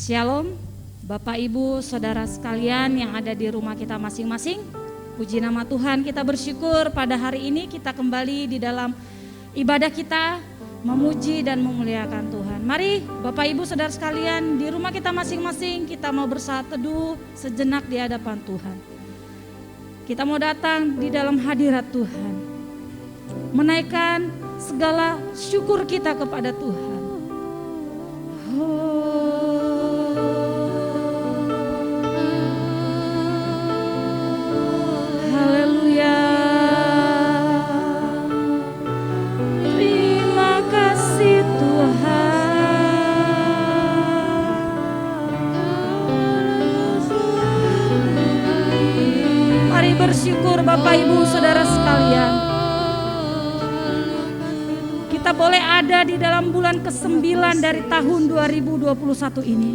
Shalom, Bapak Ibu, Saudara sekalian yang ada di rumah kita masing-masing. Puji nama Tuhan, kita bersyukur pada hari ini kita kembali di dalam ibadah kita memuji dan memuliakan Tuhan. Mari Bapak Ibu, Saudara sekalian, di rumah kita masing-masing kita mau bersaat teduh sejenak di hadapan Tuhan. Kita mau datang di dalam hadirat Tuhan, menaikkan segala syukur kita kepada Tuhan. Haleluya. Terima kasih Tuhan. Mari bersyukur Bapak Ibu Saudara sekalian. Kita boleh ada di dalam bulan ke-9 dari tahun 2021 ini.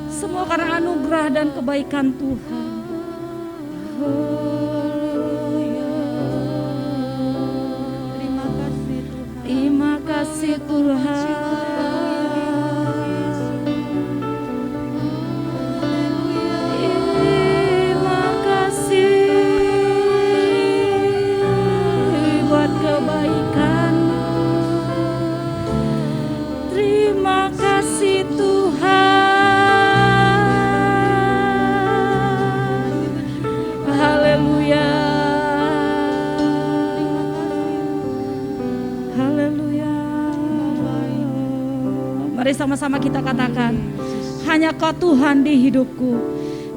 Semua karena anugerah dan kebaikan Tuhan. Terima kasih Tuhan. Terima kasih buat kebaikan. Terima kasih Tuhan. Haleluya. Haleluya. Mari sama-sama kita katakan, hanya Kau Tuhan di hidupku.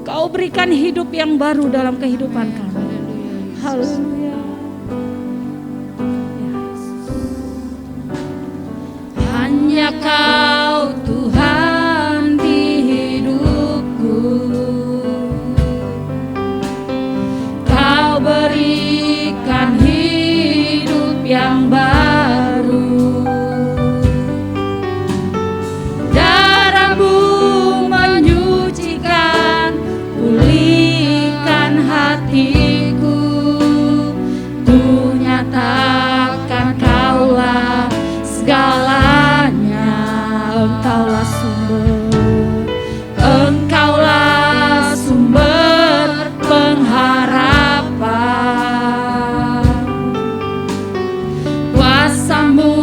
Kau berikan hidup yang baru dalam kehidupan kami. Haleluya. Hanya Kau Tuhan di hidupku. Kau berikan hidup yang baru. Darah-Mu menyucikan, pulihkan hatiku. Ku nyatakan Kaulah segalanya. Engkaulah sumber, Engkaulah sumber pengharapan. Kuasa-Mu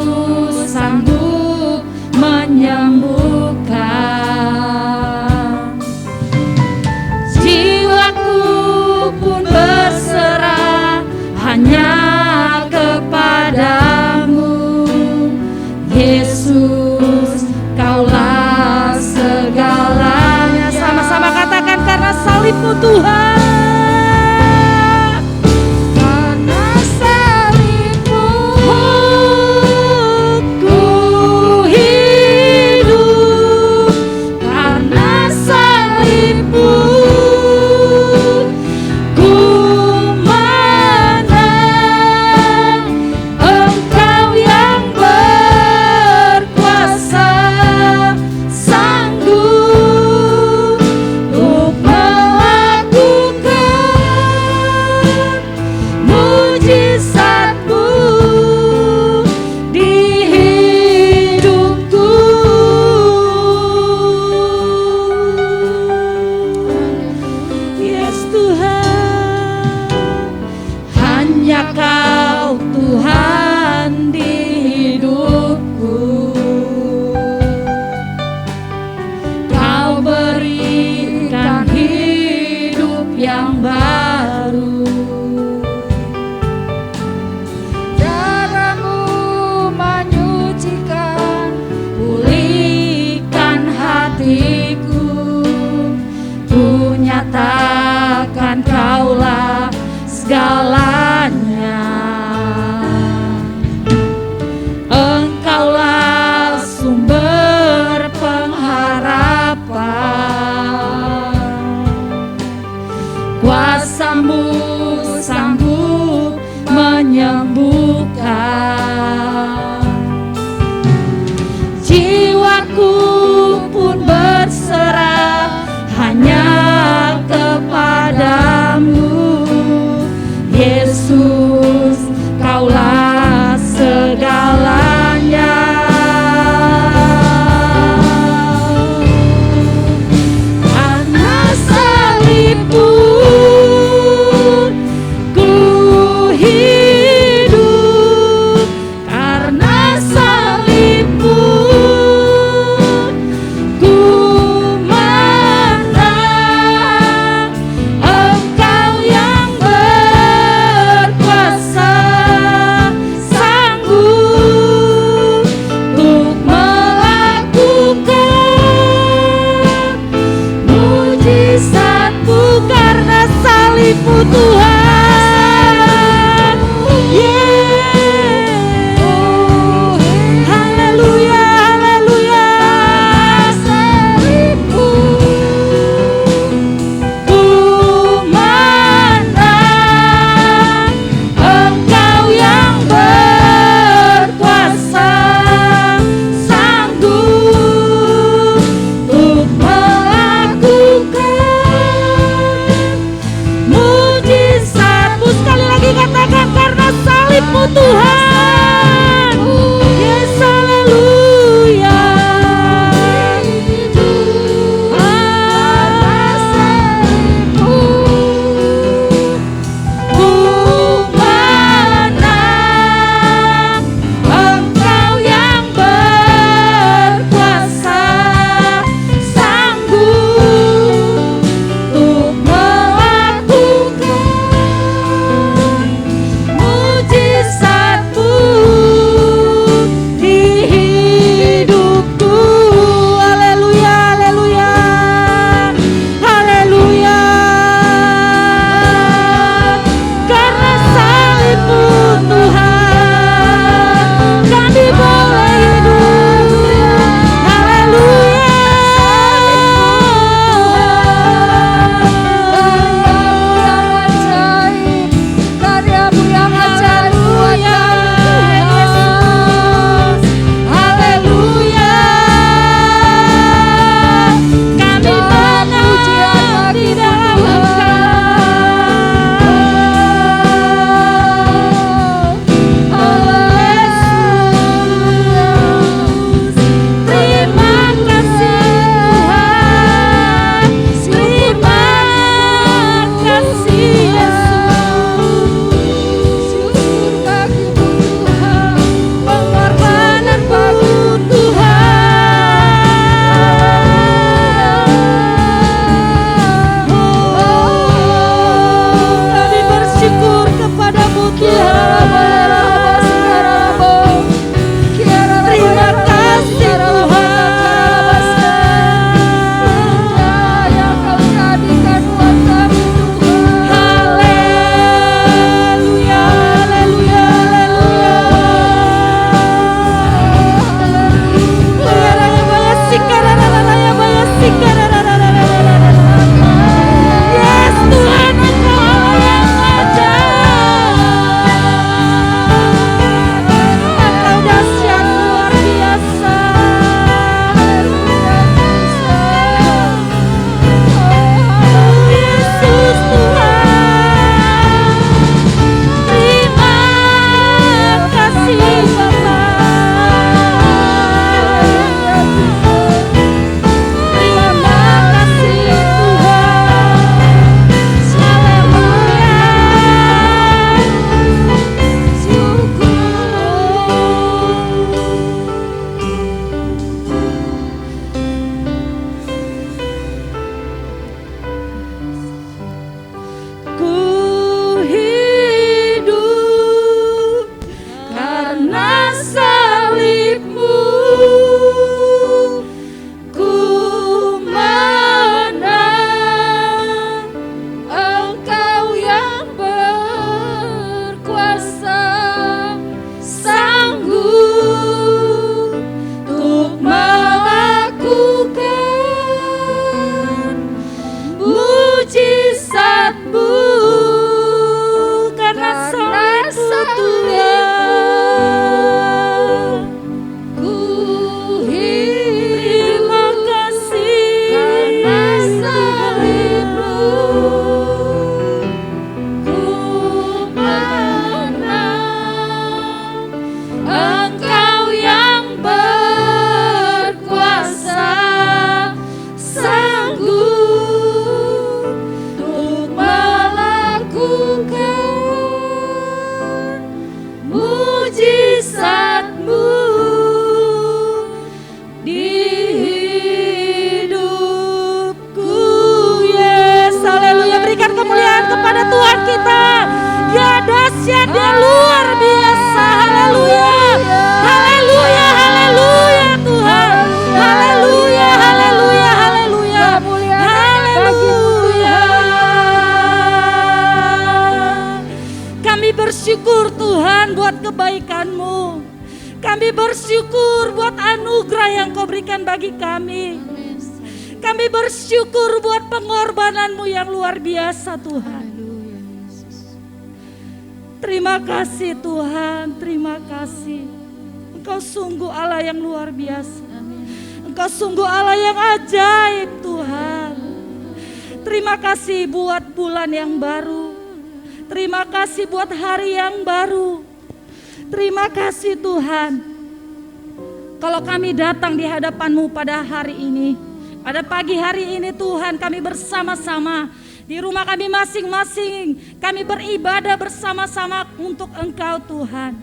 sanggup menyembuhkan. Jiwaku pun berserah hanya kepadamu. Yesus, Kaulah segalanya. Sama-sama katakan, karena salib-Mu Tuhan. Karena salib-Mu ku hidup. Karena salib-Mu ku menang. Engkau yang berkuasa, sanggup untuk melakukan mujizat-Mu di hidupku. Yes Tuhan, hanya Kau Tuhan di hidupku. Kau berikan hidup yang baru. Darah-Mu menyucikan, pulihkan hatiku. Ku nyatakan Kaulah segalanya. Engkaulah sumber pengharapan. Kuasa-Mu sanggup menyembuhkan. Jiwaku pun berserah hanya kepadamu. Yesus, Kaulah segalanya. Tuhan buat kebaikan-Mu. Kami bersyukur buat anugerah yang Kau berikan bagi kami. Kami bersyukur buat pengorbanan-Mu yang luar biasa Tuhan. Terima kasih Tuhan, terima kasih. Engkau sungguh Allah yang luar biasa. Engkau sungguh Allah yang ajaib Tuhan. Terima kasih buat bulan yang baru. Terima kasih buat hari yang baru. Terima kasih Tuhan. Kalau kami datang di hadapan-Mu pada hari ini, pada pagi hari ini Tuhan, kami bersama-sama di rumah kami masing-masing, kami beribadah bersama-sama untuk Engkau Tuhan.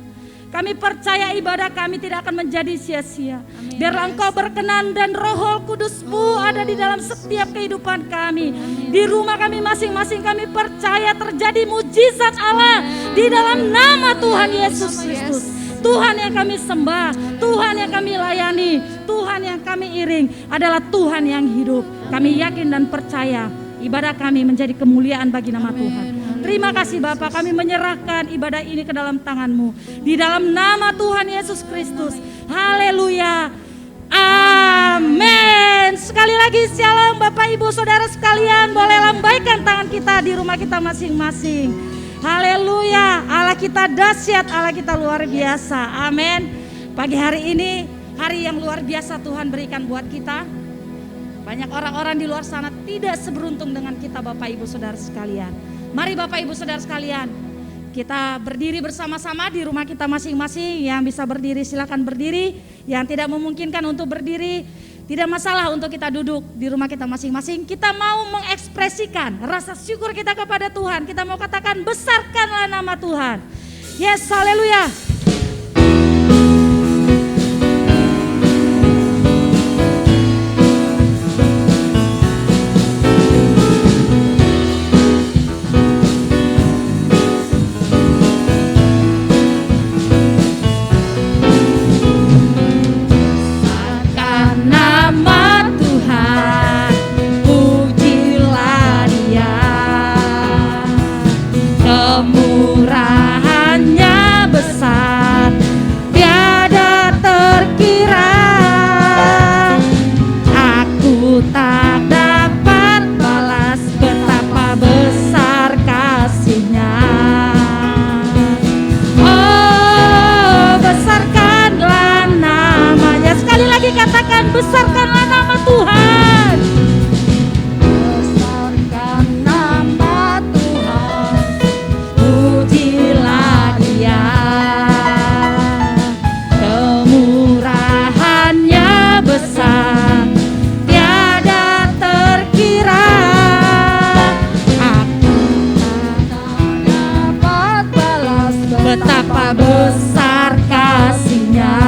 Kami percaya ibadah kami tidak akan menjadi sia-sia. Biarlah Engkau berkenan dan Roh Kudus-Mu ada di dalam setiap kehidupan kami. Di rumah kami masing-masing kami percaya terjadi mujizat Allah di dalam nama Tuhan Yesus Kristus. Tuhan yang kami sembah, Tuhan yang kami layani, Tuhan yang kami iring adalah Tuhan yang hidup. Kami yakin dan percaya ibadah kami menjadi kemuliaan bagi nama Tuhan. Terima kasih Bapa, kami menyerahkan ibadah ini ke dalam tangan-Mu. Di dalam nama Tuhan Yesus Kristus. Haleluya. Amin. Sekali lagi shalom Bapak Ibu Saudara sekalian. Boleh lambaikan tangan kita di rumah kita masing-masing. Haleluya. Allah kita dahsyat, Allah kita luar biasa. Amin. Pagi hari ini, hari yang luar biasa Tuhan berikan buat kita. Banyak orang-orang di luar sana tidak seberuntung dengan kita Bapak Ibu Saudara sekalian. Mari Bapak Ibu Saudara sekalian, kita berdiri bersama-sama di rumah kita masing-masing. Yang bisa berdiri silakan berdiri, yang tidak memungkinkan untuk berdiri tidak masalah untuk kita duduk di rumah kita masing-masing. Kita mau mengekspresikan rasa syukur kita kepada Tuhan. Kita mau katakan besarkanlah nama Tuhan. Yes, haleluya. Besarkanlah nama Tuhan. Besarkan nama Tuhan. Pujilah Dia. Kemurahannya besar, tiada terkira. Aku tak dapat balas betapa besar kasih-Nya.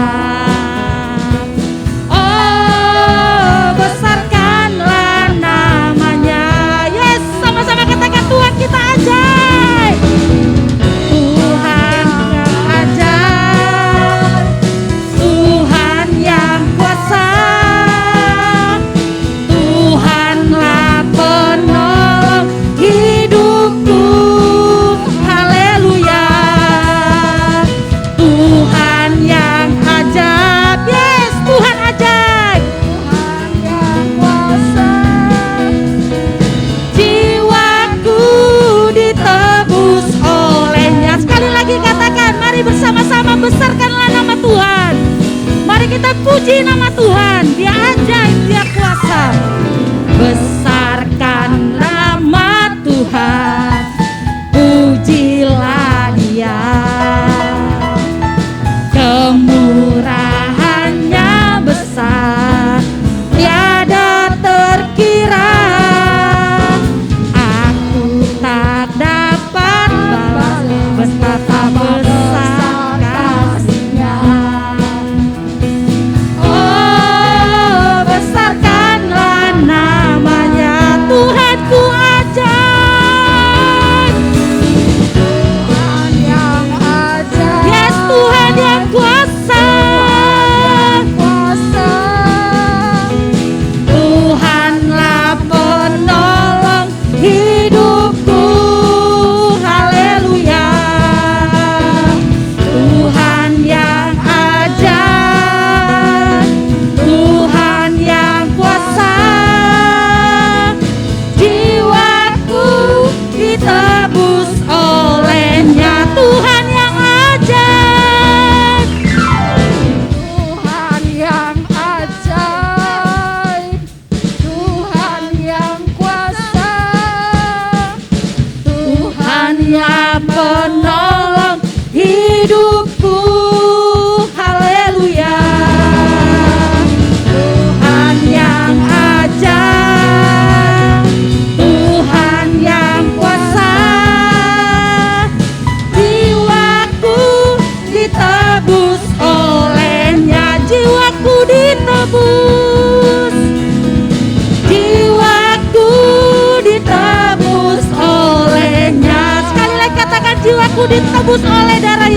Bersama-sama besarkanlah nama Tuhan. Mari kita puji nama Tuhan. Dia ajaib, Dia kuasa. Besarkan nama Tuhan. Pujilah Dia. Kemurahannya besar, tiada terkira. Aku tak dapat balas betapa besar. Besarkanlah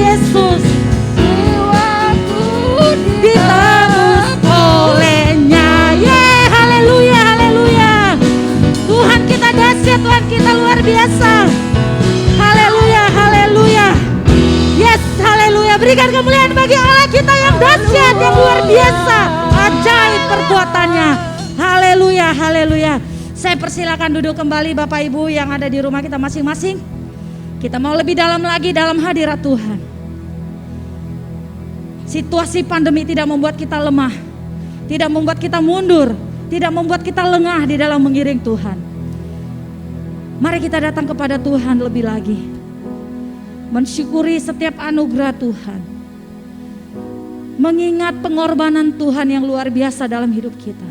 Yesus. Ditebus olehnya. Haleluya, haleluya. Tuhan kita dahsyat, Tuhan kita luar biasa. Haleluya, haleluya. Yes, haleluya. Berikan kemuliaan bagi Allah kita yang dahsyat, yang luar biasa. Ajaib perbuatannya. Haleluya, haleluya. Saya persilakan duduk kembali Bapak Ibu yang ada di rumah kita masing-masing. Kita mau lebih dalam lagi dalam hadirat Tuhan. Situasi pandemi tidak membuat kita lemah, tidak membuat kita mundur, tidak membuat kita lengah di dalam mengiring Tuhan. Mari kita datang kepada Tuhan lebih lagi, mensyukuri setiap anugerah Tuhan, mengingat pengorbanan Tuhan yang luar biasa dalam hidup kita.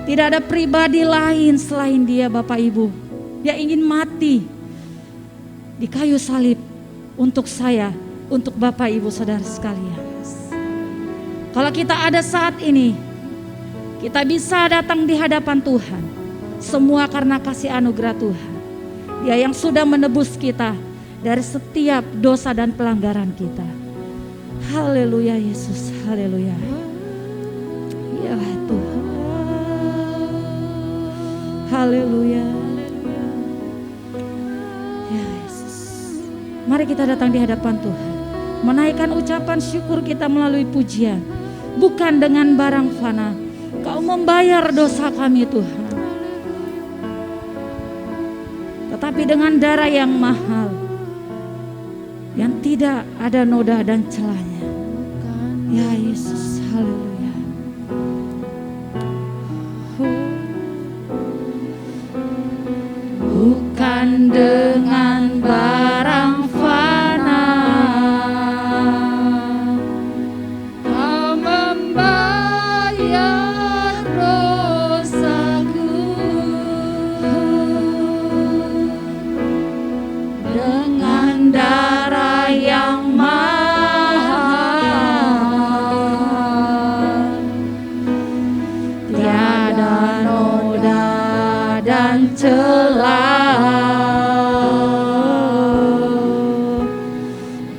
Tidak ada pribadi lain selain Dia, Bapak Ibu. Dia ingin mati di kayu salib untuk saya, untuk Bapak Ibu Saudara sekalian. Kalau kita ada saat ini, kita bisa datang di hadapan Tuhan. Semua karena kasih anugerah Tuhan. Dia yang sudah menebus kita dari setiap dosa dan pelanggaran kita. Haleluya Yesus, haleluya. Ya Tuhan. Haleluya. Ya Yesus. Mari kita datang di hadapan Tuhan. Menaikkan ucapan syukur kita melalui pujian. Bukan dengan barang fana. Kau membayar dosa kami Tuhan. Tetapi dengan darah yang mahal, yang tidak ada noda dan celahnya. Ya Yesus, haleluya. Bukan dengan barang fana, Kau membayar dosaku. Dengan darah yang mahal, tiada noda dan celah.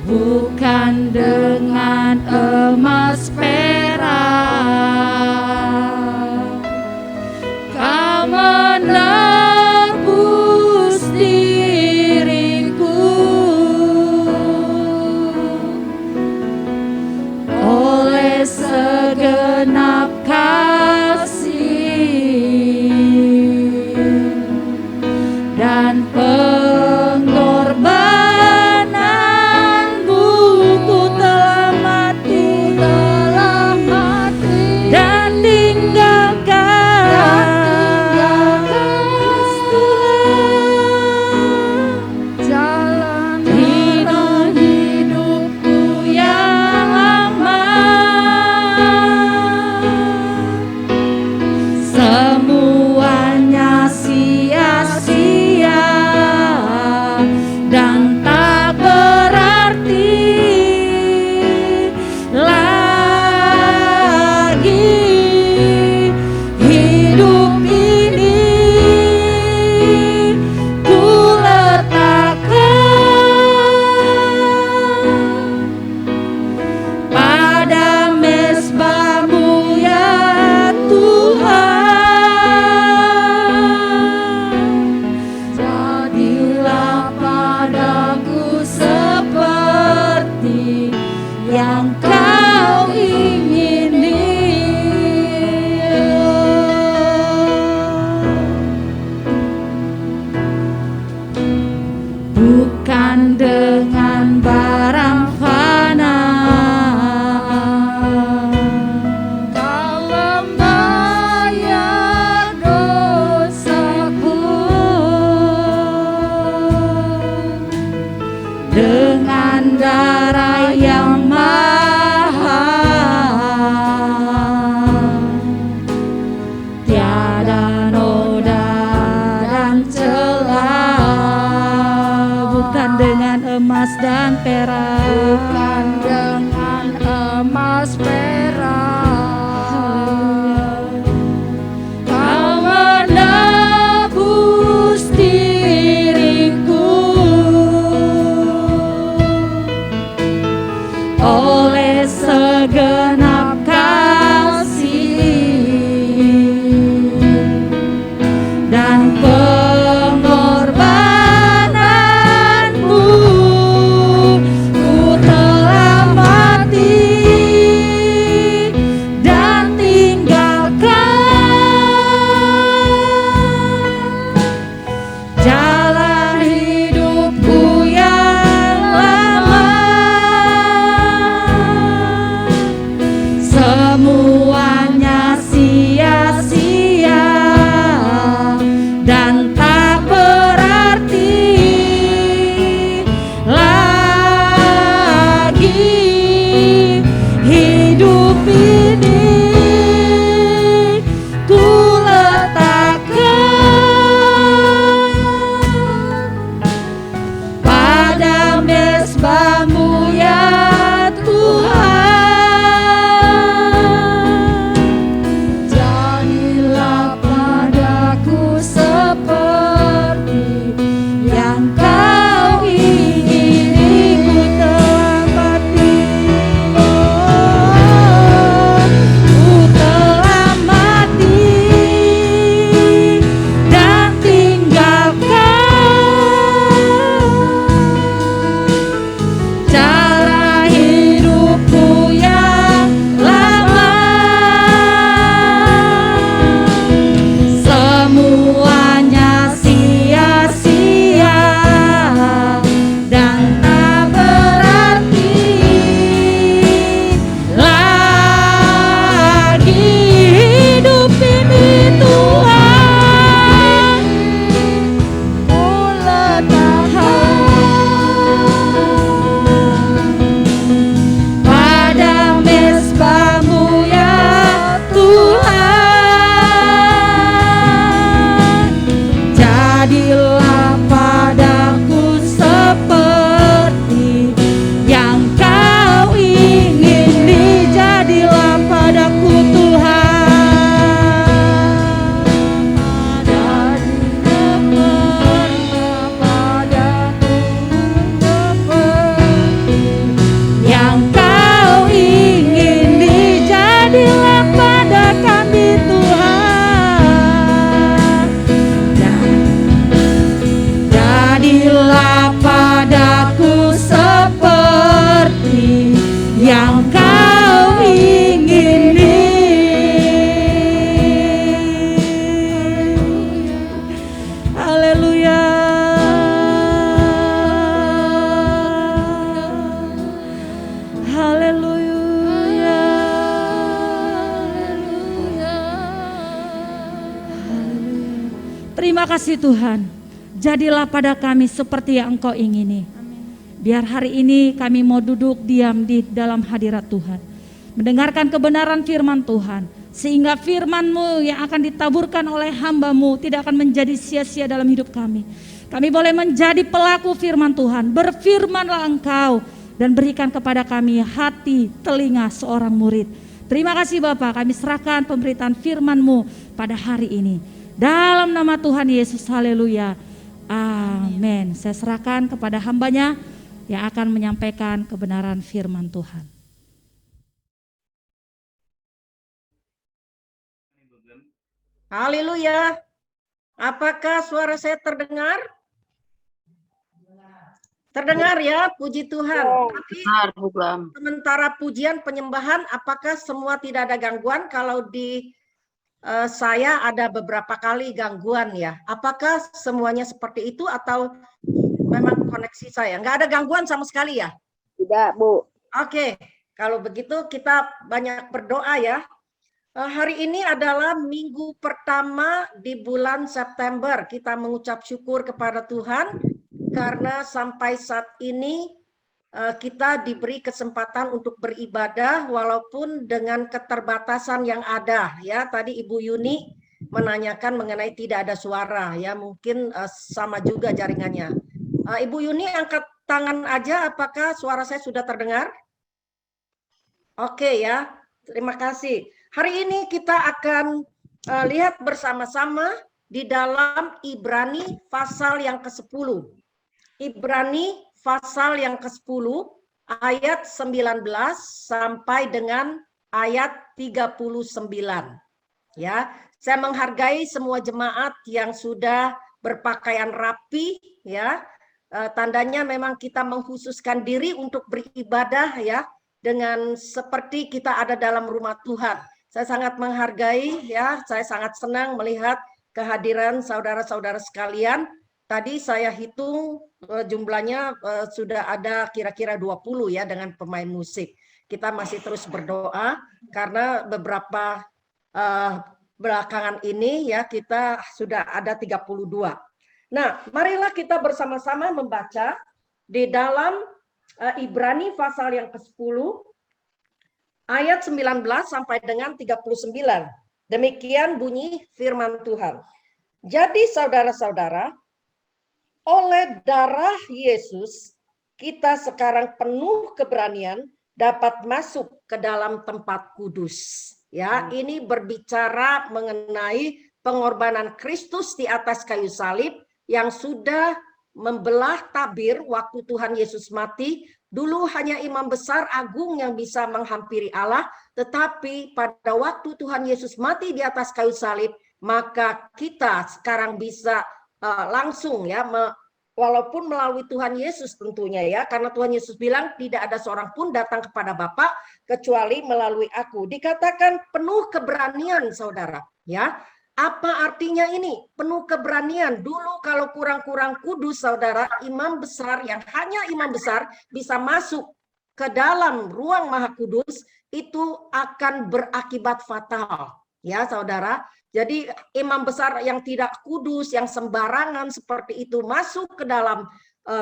Bukan dengan emas perak, Kau menebus diriku. Oleh segenap kasih dan pengorbananmu, ku telah mati dan tinggalkan jalan hidupku yang aman. Semuanya sia-sia dan tak berarti lagi. Hidup ini ku letakkan pada mezbah-Mu ya Tuhan. Jadilah padaku seperti yang Kau ingini. Bukan dengan barang fana, Kau membayar dosaku. Dengan darah yang mahal, tiada noda dan celah. Bukan dengan emas dan perak, bukan dengan emas perak, Kau menebus diriku. Terima kasih Tuhan. Jadilah pada kami seperti yang Engkau ingini. Biar hari ini kami mau duduk diam di dalam hadirat Tuhan, mendengarkan kebenaran firman Tuhan, sehingga firman-Mu yang akan ditaburkan oleh hamba-Mu tidak akan menjadi sia-sia dalam hidup kami. Kami boleh menjadi pelaku firman Tuhan. Berfirmanlah Engkau dan berikan kepada kami hati, telinga seorang murid. Terima kasih Bapa, kami serahkan pemberitaan firman-Mu pada hari ini. Dalam nama Tuhan Yesus, haleluya. Amin. Saya serahkan kepada hambanya yang akan menyampaikan kebenaran firman Tuhan. Haleluya. Apakah suara saya terdengar? Terdengar ya, puji Tuhan. Tapi sementara pujian penyembahan, apakah semua tidak ada gangguan? Kalau di saya ada beberapa kali gangguan ya. Apakah semuanya seperti itu atau memang koneksi saya? Nggak ada gangguan sama sekali ya? Tidak, Bu. Oke, kalau begitu kita banyak berdoa ya. Hari ini adalah minggu pertama di bulan September. Kita mengucap syukur kepada Tuhan karena sampai saat ini kita diberi kesempatan untuk beribadah walaupun dengan keterbatasan yang ada ya. Tadi Ibu Yuni menanyakan mengenai tidak ada suara ya, mungkin sama juga jaringannya. Ibu Yuni angkat tangan aja, apakah suara saya sudah terdengar? Oke ya, terima kasih. Hari ini kita akan lihat bersama-sama di dalam Ibrani pasal yang ke-10. Ibrani pasal yang ke-10 ayat 19 sampai dengan ayat 39. Ya, saya menghargai semua jemaat yang sudah berpakaian rapi ya. Tandanya memang kita mengkhususkan diri untuk beribadah ya, dengan seperti kita ada dalam rumah Tuhan. Saya sangat menghargai ya, saya sangat senang melihat kehadiran saudara-saudara sekalian. Tadi saya hitung jumlahnya sudah ada kira-kira 20 ya dengan pemain musik. Kita masih terus berdoa karena beberapa belakangan ini ya kita sudah ada 32. Nah, marilah kita bersama-sama membaca di dalam Ibrani pasal yang ke-10 ayat 19 sampai dengan 39. Demikian bunyi firman Tuhan. Jadi saudara-saudara, oleh darah Yesus, kita sekarang penuh keberanian dapat masuk ke dalam tempat kudus. Ya, ini berbicara mengenai pengorbanan Kristus di atas kayu salib yang sudah membelah tabir waktu Tuhan Yesus mati. Dulu hanya imam besar agung yang bisa menghampiri Allah, tetapi pada waktu Tuhan Yesus mati di atas kayu salib, maka kita sekarang bisa langsung ya, walaupun melalui Tuhan Yesus tentunya ya, karena Tuhan Yesus bilang tidak ada seorang pun datang kepada Bapa kecuali melalui aku. Dikatakan penuh keberanian saudara ya. Apa artinya ini? Penuh keberanian. Dulu kalau kurang-kurang kudus saudara, imam besar yang hanya imam besar bisa masuk ke dalam ruang maha kudus, itu akan berakibat fatal ya saudara. Jadi imam besar yang tidak kudus, yang sembarangan seperti itu masuk ke dalam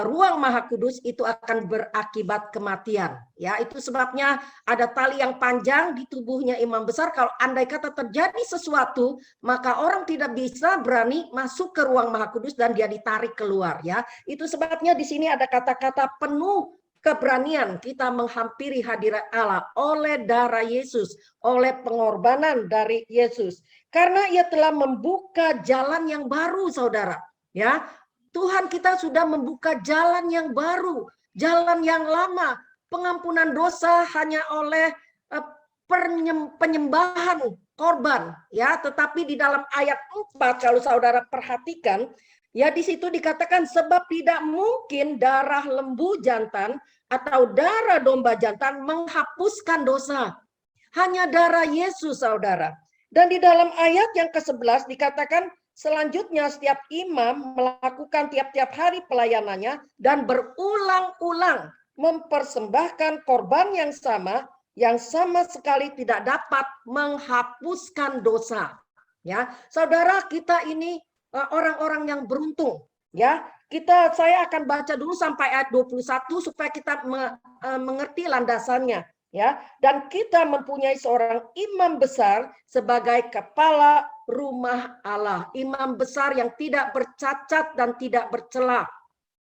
ruang maha kudus, itu akan berakibat kematian. Ya, itu sebabnya ada tali yang panjang di tubuhnya imam besar. Kalau andai kata terjadi sesuatu, maka orang tidak bisa berani masuk ke ruang maha kudus dan dia ditarik keluar. Ya, itu sebabnya di sini ada kata-kata penuh keberanian kita menghampiri hadirat Allah oleh darah Yesus, oleh pengorbanan dari Yesus. Karena ia telah membuka jalan yang baru, saudara. Ya, Tuhan kita sudah membuka jalan yang baru, jalan yang lama. Pengampunan dosa hanya oleh penyembahan korban, ya. Tetapi di dalam ayat 4 kalau saudara perhatikan, ya di situ dikatakan sebab tidak mungkin darah lembu jantan atau darah domba jantan menghapuskan dosa. Hanya darah Yesus, saudara. Dan di dalam ayat yang ke-11 dikatakan selanjutnya setiap imam melakukan tiap-tiap hari pelayanannya dan berulang-ulang mempersembahkan korban yang sama sekali tidak dapat menghapuskan dosa. Ya, saudara, kita ini orang-orang yang beruntung. Ya, saya akan baca dulu sampai ayat 21 supaya kita mengerti landasannya. Ya, dan kita mempunyai seorang imam besar sebagai kepala rumah Allah, imam besar yang tidak bercacat dan tidak bercela.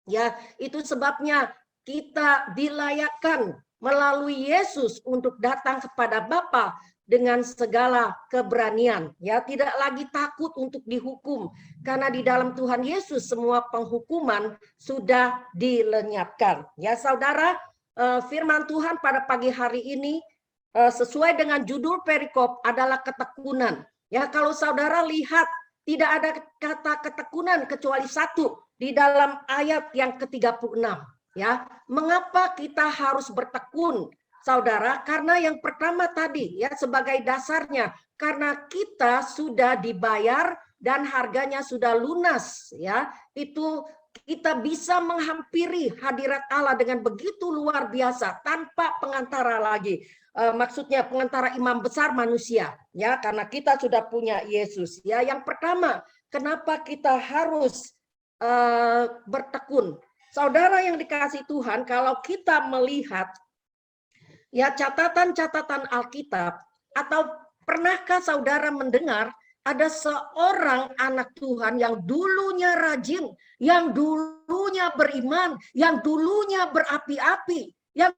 Ya, itu sebabnya kita dilayakkan melalui Yesus untuk datang kepada Bapa dengan segala keberanian. Ya, tidak lagi takut untuk dihukum karena di dalam Tuhan Yesus semua penghukuman sudah dilenyapkan. Ya, saudara, firman Tuhan pada pagi hari ini sesuai dengan judul perikop adalah ketekunan. Ya, kalau saudara lihat tidak ada kata ketekunan kecuali satu di dalam ayat yang ke-36. Ya, mengapa kita harus bertekun, saudara? Karena yang pertama tadi ya sebagai dasarnya karena kita sudah dibayar dan harganya sudah lunas ya. Itu kita bisa menghampiri hadirat Allah dengan begitu luar biasa tanpa pengantara lagi. Maksudnya pengantara imam besar manusia ya, karena kita sudah punya Yesus ya. Yang pertama, kenapa kita harus bertekun? Saudara yang dikasih Tuhan, kalau kita melihat ya catatan-catatan Alkitab, atau pernahkah saudara mendengar ada seorang anak Tuhan yang dulunya rajin, yang dulunya beriman, yang dulunya berapi-api, yang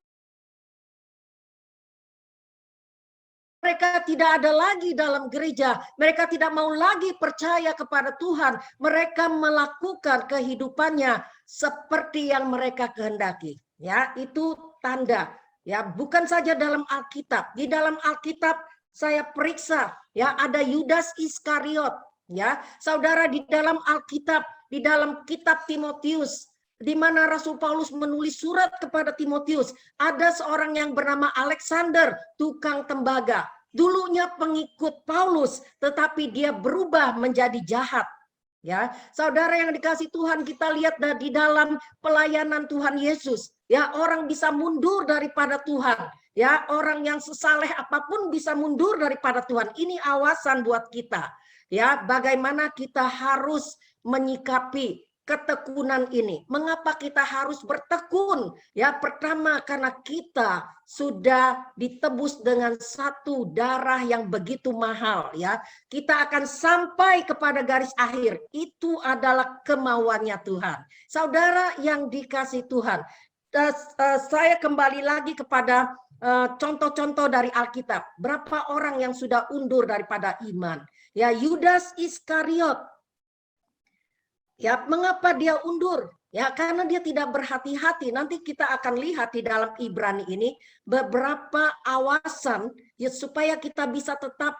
mereka tidak ada lagi dalam gereja, mereka tidak mau lagi percaya kepada Tuhan, mereka melakukan kehidupannya seperti yang mereka kehendaki. Ya, itu tanda. Ya, bukan saja dalam Alkitab, di dalam Alkitab saya periksa ya ada Yudas Iskariot ya. Saudara, di dalam Alkitab, di dalam kitab Timotius di mana Rasul Paulus menulis surat kepada Timotius, ada seorang yang bernama Alexander, tukang tembaga. Dulunya pengikut Paulus, tetapi dia berubah menjadi jahat. Ya, saudara yang dikasih Tuhan, kita lihat di dalam pelayanan Tuhan Yesus, ya orang bisa mundur daripada Tuhan. Ya, orang yang sesaleh apapun bisa mundur daripada Tuhan. Ini awasan buat kita. Ya, bagaimana kita harus menyikapi ketekunan ini. Mengapa kita harus bertekun? Ya, pertama karena kita sudah ditebus dengan satu darah yang begitu mahal ya. Kita akan sampai kepada garis akhir. Itu adalah kemauannya Tuhan. Saudara yang dikasih Tuhan, saya kembali lagi kepada contoh-contoh dari Alkitab. Berapa orang yang sudah undur daripada iman? Ya, Yudas Iskariot. Ya, mengapa dia undur? Ya, karena dia tidak berhati-hati. Nanti kita akan lihat di dalam Ibrani ini beberapa awasan ya supaya kita bisa tetap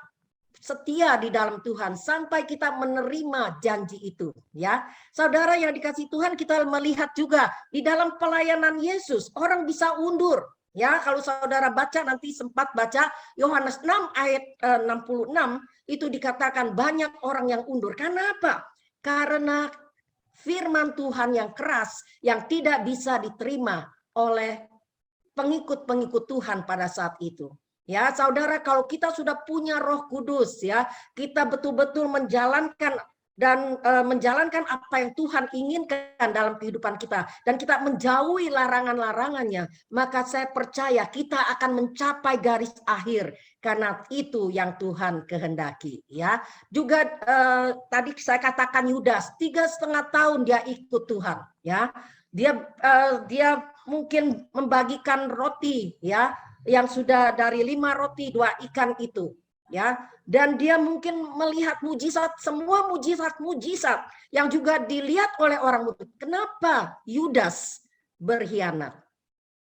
setia di dalam Tuhan sampai kita menerima janji itu. Ya, saudara yang dikasih Tuhan, kita melihat juga di dalam pelayanan Yesus orang bisa undur. Ya, kalau saudara baca nanti sempat baca Yohanes 6 ayat 66 itu dikatakan banyak orang yang undur. Karena apa? Karena firman Tuhan yang keras yang tidak bisa diterima oleh pengikut-pengikut Tuhan pada saat itu. Ya, saudara, kalau kita sudah punya Roh Kudus ya, kita betul-betul menjalankan dan menjalankan apa yang Tuhan inginkan dalam kehidupan kita dan kita menjauhi larangan-larangannya, maka saya percaya kita akan mencapai garis akhir karena itu yang Tuhan kehendaki ya. Juga tadi saya katakan Yudas 3,5 tahun dia ikut Tuhan ya. Dia mungkin membagikan roti ya yang sudah dari 5 roti 2 ikan itu ya, dan dia mungkin melihat mujizat, semua mujizat yang juga dilihat oleh orang murid. Kenapa Yudas berkhianat?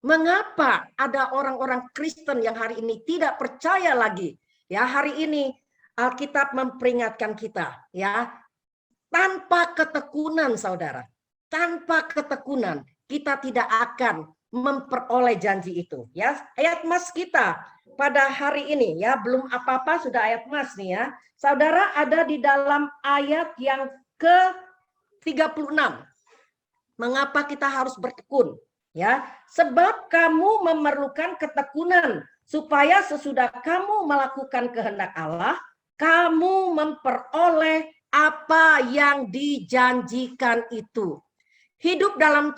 Mengapa ada orang-orang Kristen yang hari ini tidak percaya lagi? Ya, hari ini Alkitab memperingatkan kita ya, tanpa ketekunan saudara, tanpa ketekunan kita tidak akan memperoleh janji itu ya. Ayat mas kita pada hari ini ya, belum apa-apa sudah ayat mas nih ya. Saudara, ada di dalam ayat yang ke-36. Mengapa kita harus bertekun? Ya, sebab kamu memerlukan ketekunan supaya sesudah kamu melakukan kehendak Allah, kamu memperoleh apa yang dijanjikan itu. Hidup dalam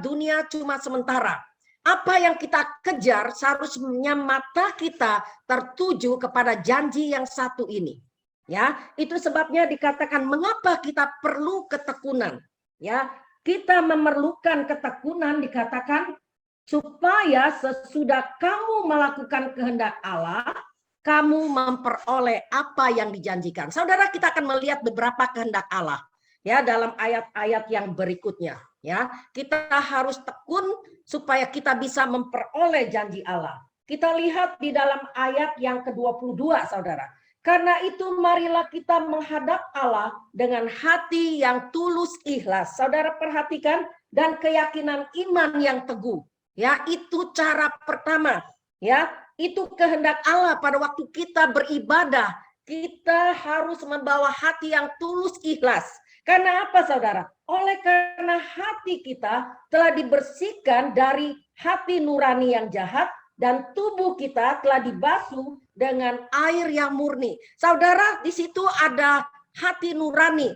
dunia cuma sementara. Apa yang kita kejar seharusnya mata kita tertuju kepada janji yang satu ini. Ya, itu sebabnya dikatakan mengapa kita perlu ketekunan. Ya, kita memerlukan ketekunan dikatakan supaya sesudah kamu melakukan kehendak Allah, kamu memperoleh apa yang dijanjikan. Saudara, kita akan melihat beberapa kehendak Allah ya dalam ayat-ayat yang berikutnya. Ya, kita harus tekun supaya kita bisa memperoleh janji Allah. Kita lihat di dalam ayat yang ke-22, Saudara. Karena itu marilah kita menghadap Allah dengan hati yang tulus ikhlas. Saudara perhatikan, dan keyakinan iman yang teguh. Ya, itu cara pertama. Ya, itu kehendak Allah pada waktu kita beribadah. Kita harus membawa hati yang tulus ikhlas. Karena apa, saudara? Oleh karena hati kita telah dibersihkan dari hati nurani yang jahat dan tubuh kita telah dibasuh dengan air yang murni. Saudara, di situ ada hati nurani,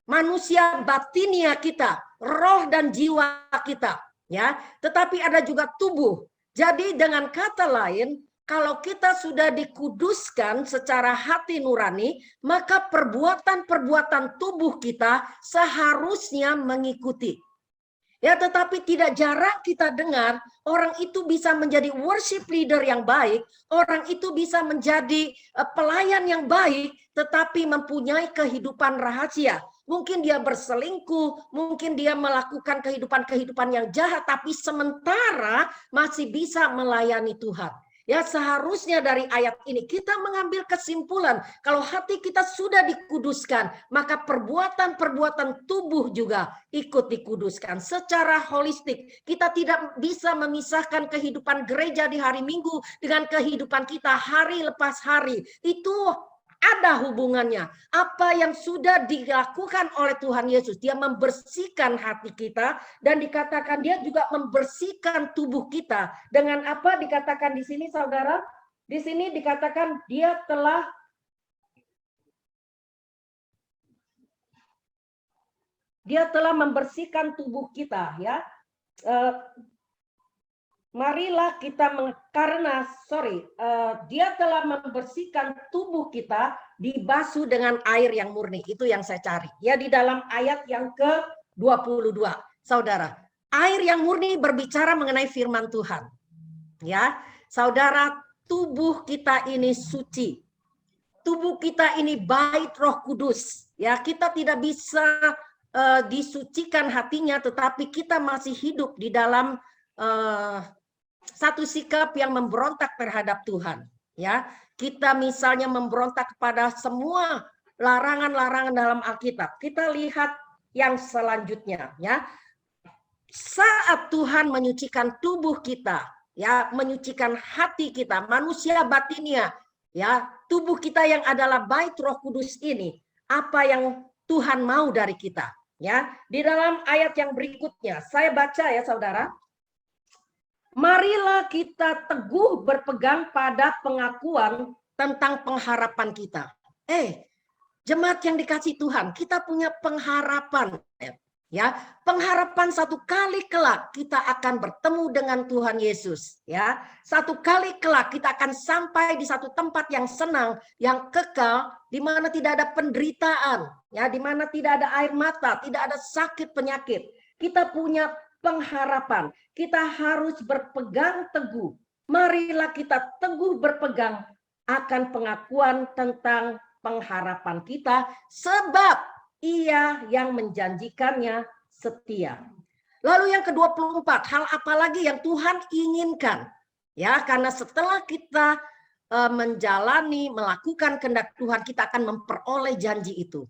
manusia batinia kita, roh dan jiwa kita, ya. Tetapi ada juga tubuh. Jadi dengan kata lain, kalau kita sudah dikuduskan secara hati nurani, maka perbuatan-perbuatan tubuh kita seharusnya mengikuti. Ya, tetapi tidak jarang kita dengar orang itu bisa menjadi worship leader yang baik, orang itu bisa menjadi pelayan yang baik, tetapi mempunyai kehidupan rahasia. Mungkin dia berselingkuh, mungkin dia melakukan kehidupan-kehidupan yang jahat, tapi sementara masih bisa melayani Tuhan. Ya, seharusnya dari ayat ini kita mengambil kesimpulan kalau hati kita sudah dikuduskan, maka perbuatan-perbuatan tubuh juga ikut dikuduskan secara holistik. Kita tidak bisa memisahkan kehidupan gereja di hari Minggu dengan kehidupan kita hari lepas hari. Itu ada hubungannya. Apa yang sudah dilakukan oleh Tuhan Yesus, dia membersihkan hati kita dan dikatakan dia juga membersihkan tubuh kita. Dengan apa dikatakan di sini, saudara? Di sini dikatakan dia telah membersihkan tubuh kita, ya. Marilah kita dia telah membersihkan tubuh kita dibasuh dengan air yang murni. Itu yang saya cari. Ya, di dalam ayat yang ke-22. Saudara, air yang murni berbicara mengenai firman Tuhan. Ya, saudara, tubuh kita ini suci. Tubuh kita ini bait Roh Kudus. Ya, kita tidak bisa disucikan hatinya, tetapi kita masih hidup di dalam satu sikap yang memberontak terhadap Tuhan. Ya, kita misalnya memberontak kepada semua larangan-larangan dalam Alkitab. Kita lihat yang selanjutnya, ya. Saat Tuhan menyucikan tubuh kita, ya, menyucikan hati kita, manusia batinia, ya, tubuh kita yang adalah bait Roh Kudus ini, apa yang Tuhan mau dari kita, ya. Di dalam ayat yang berikutnya, saya baca ya, saudara. Marilah kita teguh berpegang pada pengakuan tentang pengharapan kita. Jemaat yang dikasihi Tuhan, kita punya pengharapan. Ya, pengharapan satu kali kelak kita akan bertemu dengan Tuhan Yesus. Ya, satu kali kelak kita akan sampai di satu tempat yang senang, yang kekal, di mana tidak ada penderitaan, ya, di mana tidak ada air mata, tidak ada sakit penyakit. Kita punya pengharapan. Kita harus berpegang teguh. Marilah kita teguh berpegang akan pengakuan tentang pengharapan kita, sebab Ia yang menjanjikannya setia. Lalu yang ke-24, hal apa lagi yang Tuhan inginkan? Ya, karena setelah kita menjalani, melakukan kehendak Tuhan, kita akan memperoleh janji itu.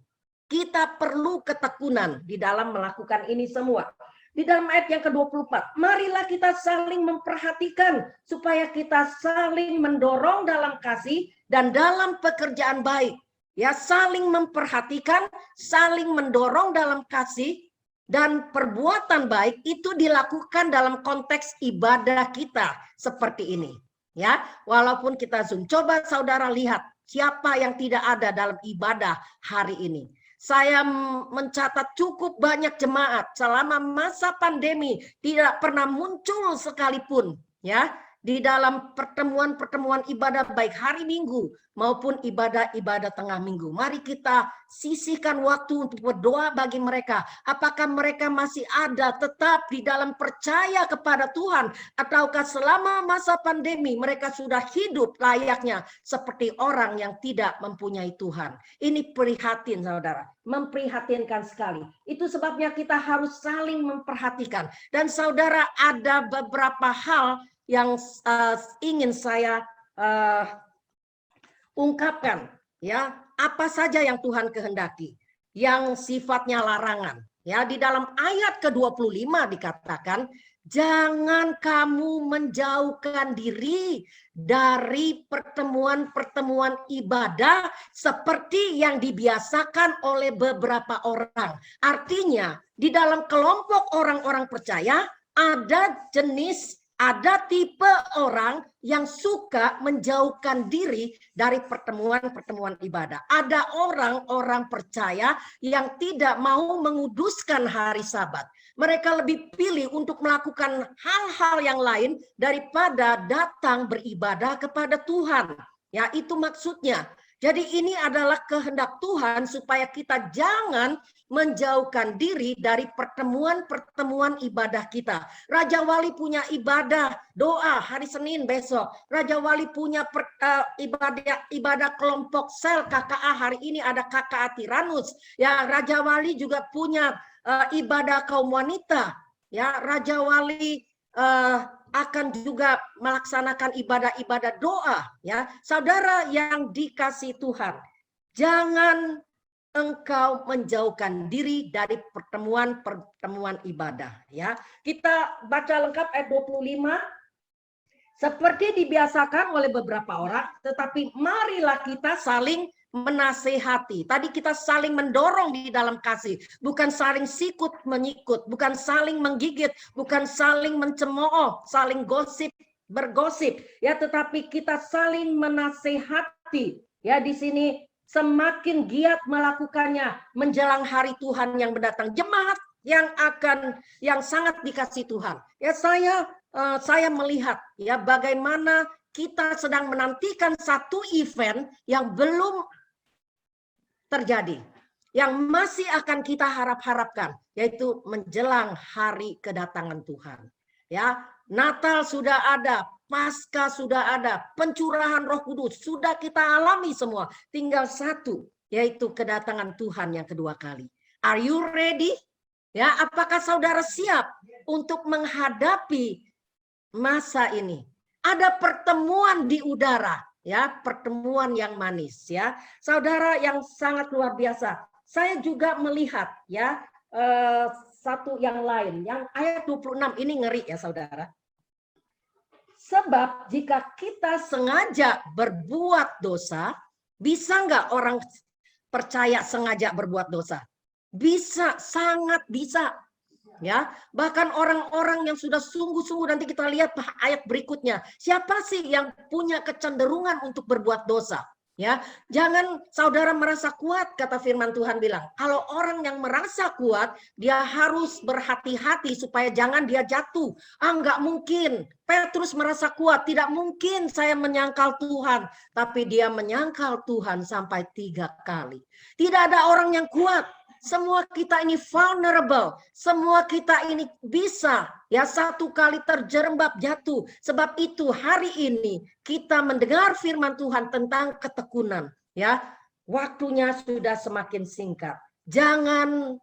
Kita perlu ketekunan di dalam melakukan ini semua. Di dalam ayat yang ke-24, marilah kita saling memperhatikan supaya kita saling mendorong dalam kasih dan dalam pekerjaan baik. Ya, saling memperhatikan, saling mendorong dalam kasih dan perbuatan baik itu dilakukan dalam konteks ibadah kita seperti ini. Ya, walaupun kita Zoom, coba saudara lihat siapa yang tidak ada dalam ibadah hari ini. saya mencatat cukup banyak jemaat selama masa pandemi tidak pernah muncul sekalipun ya di dalam pertemuan-pertemuan ibadah baik hari Minggu maupun ibadah-ibadah tengah minggu. Mari kita sisihkan waktu untuk berdoa bagi mereka. Apakah mereka masih ada tetap di dalam percaya kepada Tuhan, ataukah selama masa pandemi mereka sudah hidup layaknya seperti orang yang tidak mempunyai Tuhan. Ini prihatin, saudara, memprihatinkan sekali. Itu sebabnya kita harus saling memperhatikan. Dan saudara, ada beberapa hal yang ingin saya ungkapkan, ya, apa saja yang Tuhan kehendaki, yang sifatnya larangan. Ya, di dalam ayat ke-25 dikatakan, jangan kamu menjauhkan diri dari pertemuan-pertemuan ibadah seperti yang dibiasakan oleh beberapa orang. Artinya, di dalam kelompok orang-orang percaya ada tipe orang yang suka menjauhkan diri dari pertemuan-pertemuan ibadah. Ada orang-orang percaya yang tidak mau menguduskan hari Sabat. Mereka lebih pilih untuk melakukan hal-hal yang lain daripada datang beribadah kepada Tuhan. Ya, itu maksudnya. Jadi ini adalah kehendak Tuhan supaya kita jangan menjauhkan diri dari pertemuan-pertemuan ibadah kita. Raja Wali punya ibadah doa hari Senin besok. Raja Wali punya ibadah kelompok sel KKA, hari ini ada KKA Tiranus. Ya, Raja Wali juga punya ibadah kaum wanita. Ya, Raja Wali akan juga melaksanakan ibadah-ibadah doa, ya. Saudara yang dikasihi Tuhan, jangan engkau menjauhkan diri dari pertemuan-pertemuan ibadah, ya. Kita baca lengkap ayat 25. Seperti dibiasakan oleh beberapa orang, tetapi marilah kita saling menasehati. Tadi kita saling mendorong di dalam kasih, bukan saling sikut menyikut, bukan saling menggigit, bukan saling mencemooh, saling bergosip, ya, tetapi kita saling menasehati. Ya, di sini semakin giat melakukannya menjelang hari Tuhan yang mendatang. Jemaat yang sangat dikasihi Tuhan. Ya, saya melihat ya bagaimana kita sedang menantikan satu event yang belum terjadi, yang masih akan kita harapkan, yaitu menjelang hari kedatangan Tuhan. Ya, Natal sudah ada, Paskah sudah ada, pencurahan Roh Kudus sudah kita alami semua. Tinggal satu, yaitu kedatangan Tuhan yang kedua kali. Are you ready? Ya, apakah saudara siap untuk menghadapi masa ini? Ada pertemuan di udara, ya, pertemuan yang manis, ya, saudara, yang sangat luar biasa. Saya juga melihat, ya, satu yang lain, yang ayat 26 ini ngeri, ya, saudara. Sebab jika kita sengaja berbuat dosa, bisa nggak orang percaya sengaja berbuat dosa? Bisa, sangat bisa. Ya, bahkan orang-orang yang sudah sungguh-sungguh, nanti kita lihat ayat berikutnya. Siapa sih yang punya kecenderungan untuk berbuat dosa? Ya, jangan saudara merasa kuat, kata firman Tuhan bilang. Kalau orang yang merasa kuat, dia harus berhati-hati supaya jangan dia jatuh. Enggak mungkin. Petrus merasa kuat, tidak mungkin saya menyangkal Tuhan. Tapi dia menyangkal Tuhan sampai 3 kali. Tidak ada orang yang kuat. Semua kita ini vulnerable, semua kita ini bisa ya satu kali terjerembab jatuh. Sebab itu hari ini kita mendengar firman Tuhan tentang ketekunan, ya. Waktunya sudah semakin singkat. Jangan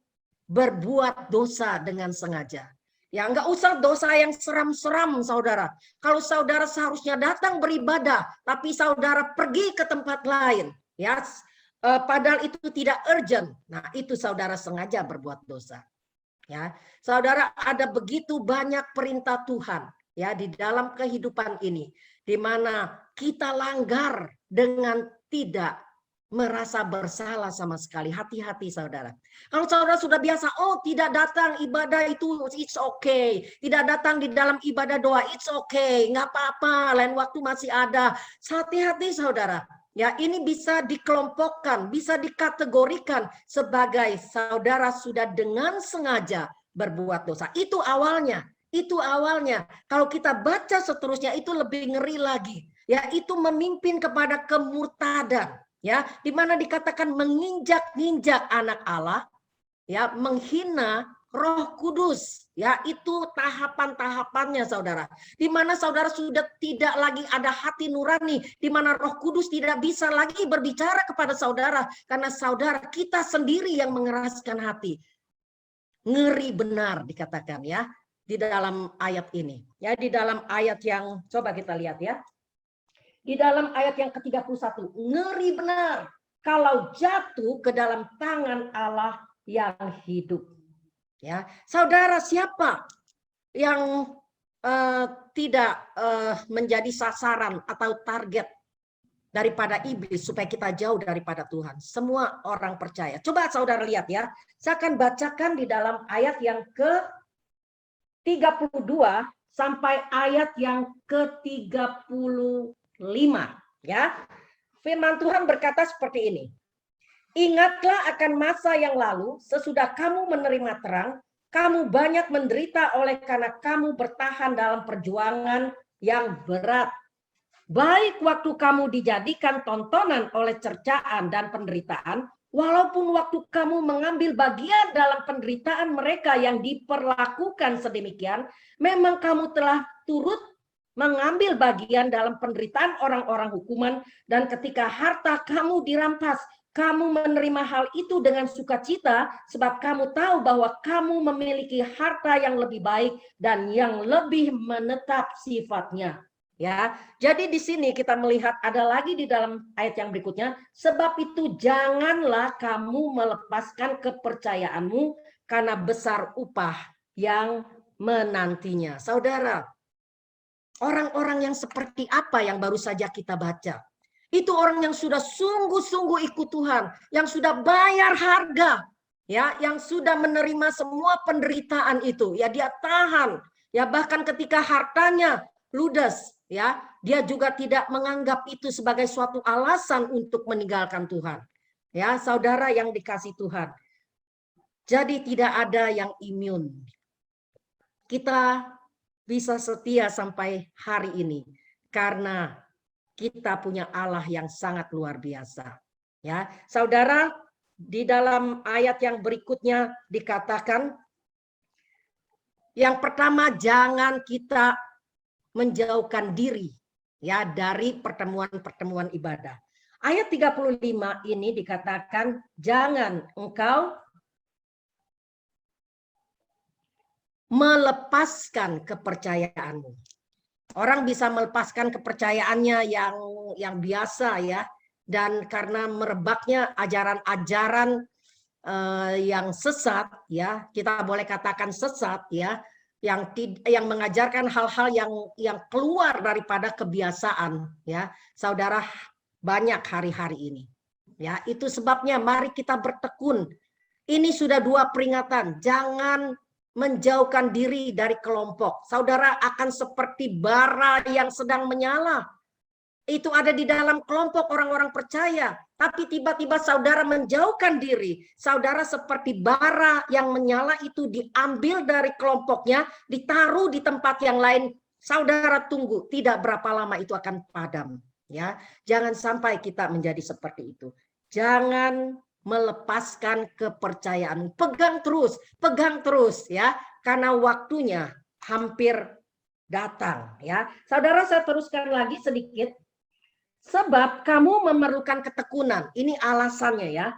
berbuat dosa dengan sengaja. Ya, enggak usah dosa yang seram-seram, saudara. Kalau saudara seharusnya datang beribadah, tapi saudara pergi ke tempat lain, ya. Padahal itu tidak urgent. Nah, itu saudara sengaja berbuat dosa. Ya, saudara, ada begitu banyak perintah Tuhan ya di dalam kehidupan ini, di mana kita langgar dengan tidak merasa bersalah sama sekali. Hati-hati, saudara. Kalau saudara sudah biasa, oh tidak datang ibadah itu, it's okay. Tidak datang di dalam ibadah doa, it's okay. Nggak apa-apa, lain waktu masih ada. Hati-hati, saudara. Ya, ini bisa dikelompokkan, bisa dikategorikan sebagai saudara sudah dengan sengaja berbuat dosa. Itu awalnya. Itu awalnya. Kalau kita baca seterusnya itu lebih ngeri lagi. Ya, itu memimpin kepada kemurtadan. Ya, di mana dikatakan menginjak-injak anak Allah, ya, menghina Roh Kudus, ya, itu tahapan-tahapannya, saudara. Di mana saudara sudah tidak lagi ada hati nurani, di mana Roh Kudus tidak bisa lagi berbicara kepada saudara, karena saudara kita sendiri yang mengeraskan hati. Ngeri benar dikatakan, ya, di dalam ayat ini. Ya, di dalam ayat yang coba kita lihat, ya. Di dalam ayat yang ke-31, ngeri benar kalau jatuh ke dalam tangan Allah yang hidup. Ya, saudara, siapa yang tidak menjadi sasaran atau target daripada iblis supaya kita jauh daripada Tuhan? Semua orang percaya. Coba saudara lihat, ya. Saya akan bacakan di dalam ayat yang ke-32 sampai ayat yang ke-35, ya. Firman Tuhan berkata seperti ini. Ingatlah akan masa yang lalu, sesudah kamu menerima terang, kamu banyak menderita oleh karena kamu bertahan dalam perjuangan yang berat. Baik waktu kamu dijadikan tontonan oleh cercaan dan penderitaan, walaupun waktu kamu mengambil bagian dalam penderitaan mereka yang diperlakukan sedemikian, memang kamu telah turut mengambil bagian dalam penderitaan orang-orang hukuman, dan ketika harta kamu dirampas, kamu menerima hal itu dengan sukacita, sebab kamu tahu bahwa kamu memiliki harta yang lebih baik dan yang lebih menetap sifatnya. Ya, jadi di sini kita melihat ada lagi di dalam ayat yang berikutnya, sebab itu janganlah kamu melepaskan kepercayaanmu karena besar upah yang menantinya. Saudara, orang-orang yang seperti apa yang baru saja kita baca? Itu orang yang sudah sungguh-sungguh ikut Tuhan, yang sudah bayar harga, ya, yang sudah menerima semua penderitaan itu, ya, dia tahan, ya, bahkan ketika hartanya ludes, ya, dia juga tidak menganggap itu sebagai suatu alasan untuk meninggalkan Tuhan. Ya, saudara yang dikasih Tuhan. Jadi tidak ada yang imun. Kita bisa setia sampai hari ini karena kita punya Allah yang sangat luar biasa. Ya, saudara, di dalam ayat yang berikutnya dikatakan, yang pertama, jangan kita menjauhkan diri, ya, dari pertemuan-pertemuan ibadah. Ayat 35 ini dikatakan, jangan engkau melepaskan kepercayaanmu. Orang bisa melepaskan kepercayaannya yang biasa, ya, dan karena merebaknya ajaran-ajaran yang sesat, ya, kita boleh katakan sesat, ya, yang mengajarkan hal-hal yang keluar daripada kebiasaan, ya, saudara, banyak hari-hari ini, ya. Itu sebabnya mari kita bertekun. Ini sudah 2 peringatan, jangan menjauhkan diri dari kelompok. Saudara akan seperti bara yang sedang menyala. Itu ada di dalam kelompok orang-orang percaya. Tapi tiba-tiba saudara menjauhkan diri. Saudara seperti bara yang menyala itu diambil dari kelompoknya, ditaruh di tempat yang lain. Saudara tunggu, tidak berapa lama itu akan padam. Ya, jangan sampai kita menjadi seperti itu. Jangan melepaskan kepercayaan. Pegang terus, ya, karena waktunya hampir datang, ya. Saudara, saya teruskan lagi sedikit. Sebab kamu memerlukan ketekunan. Ini alasannya, ya.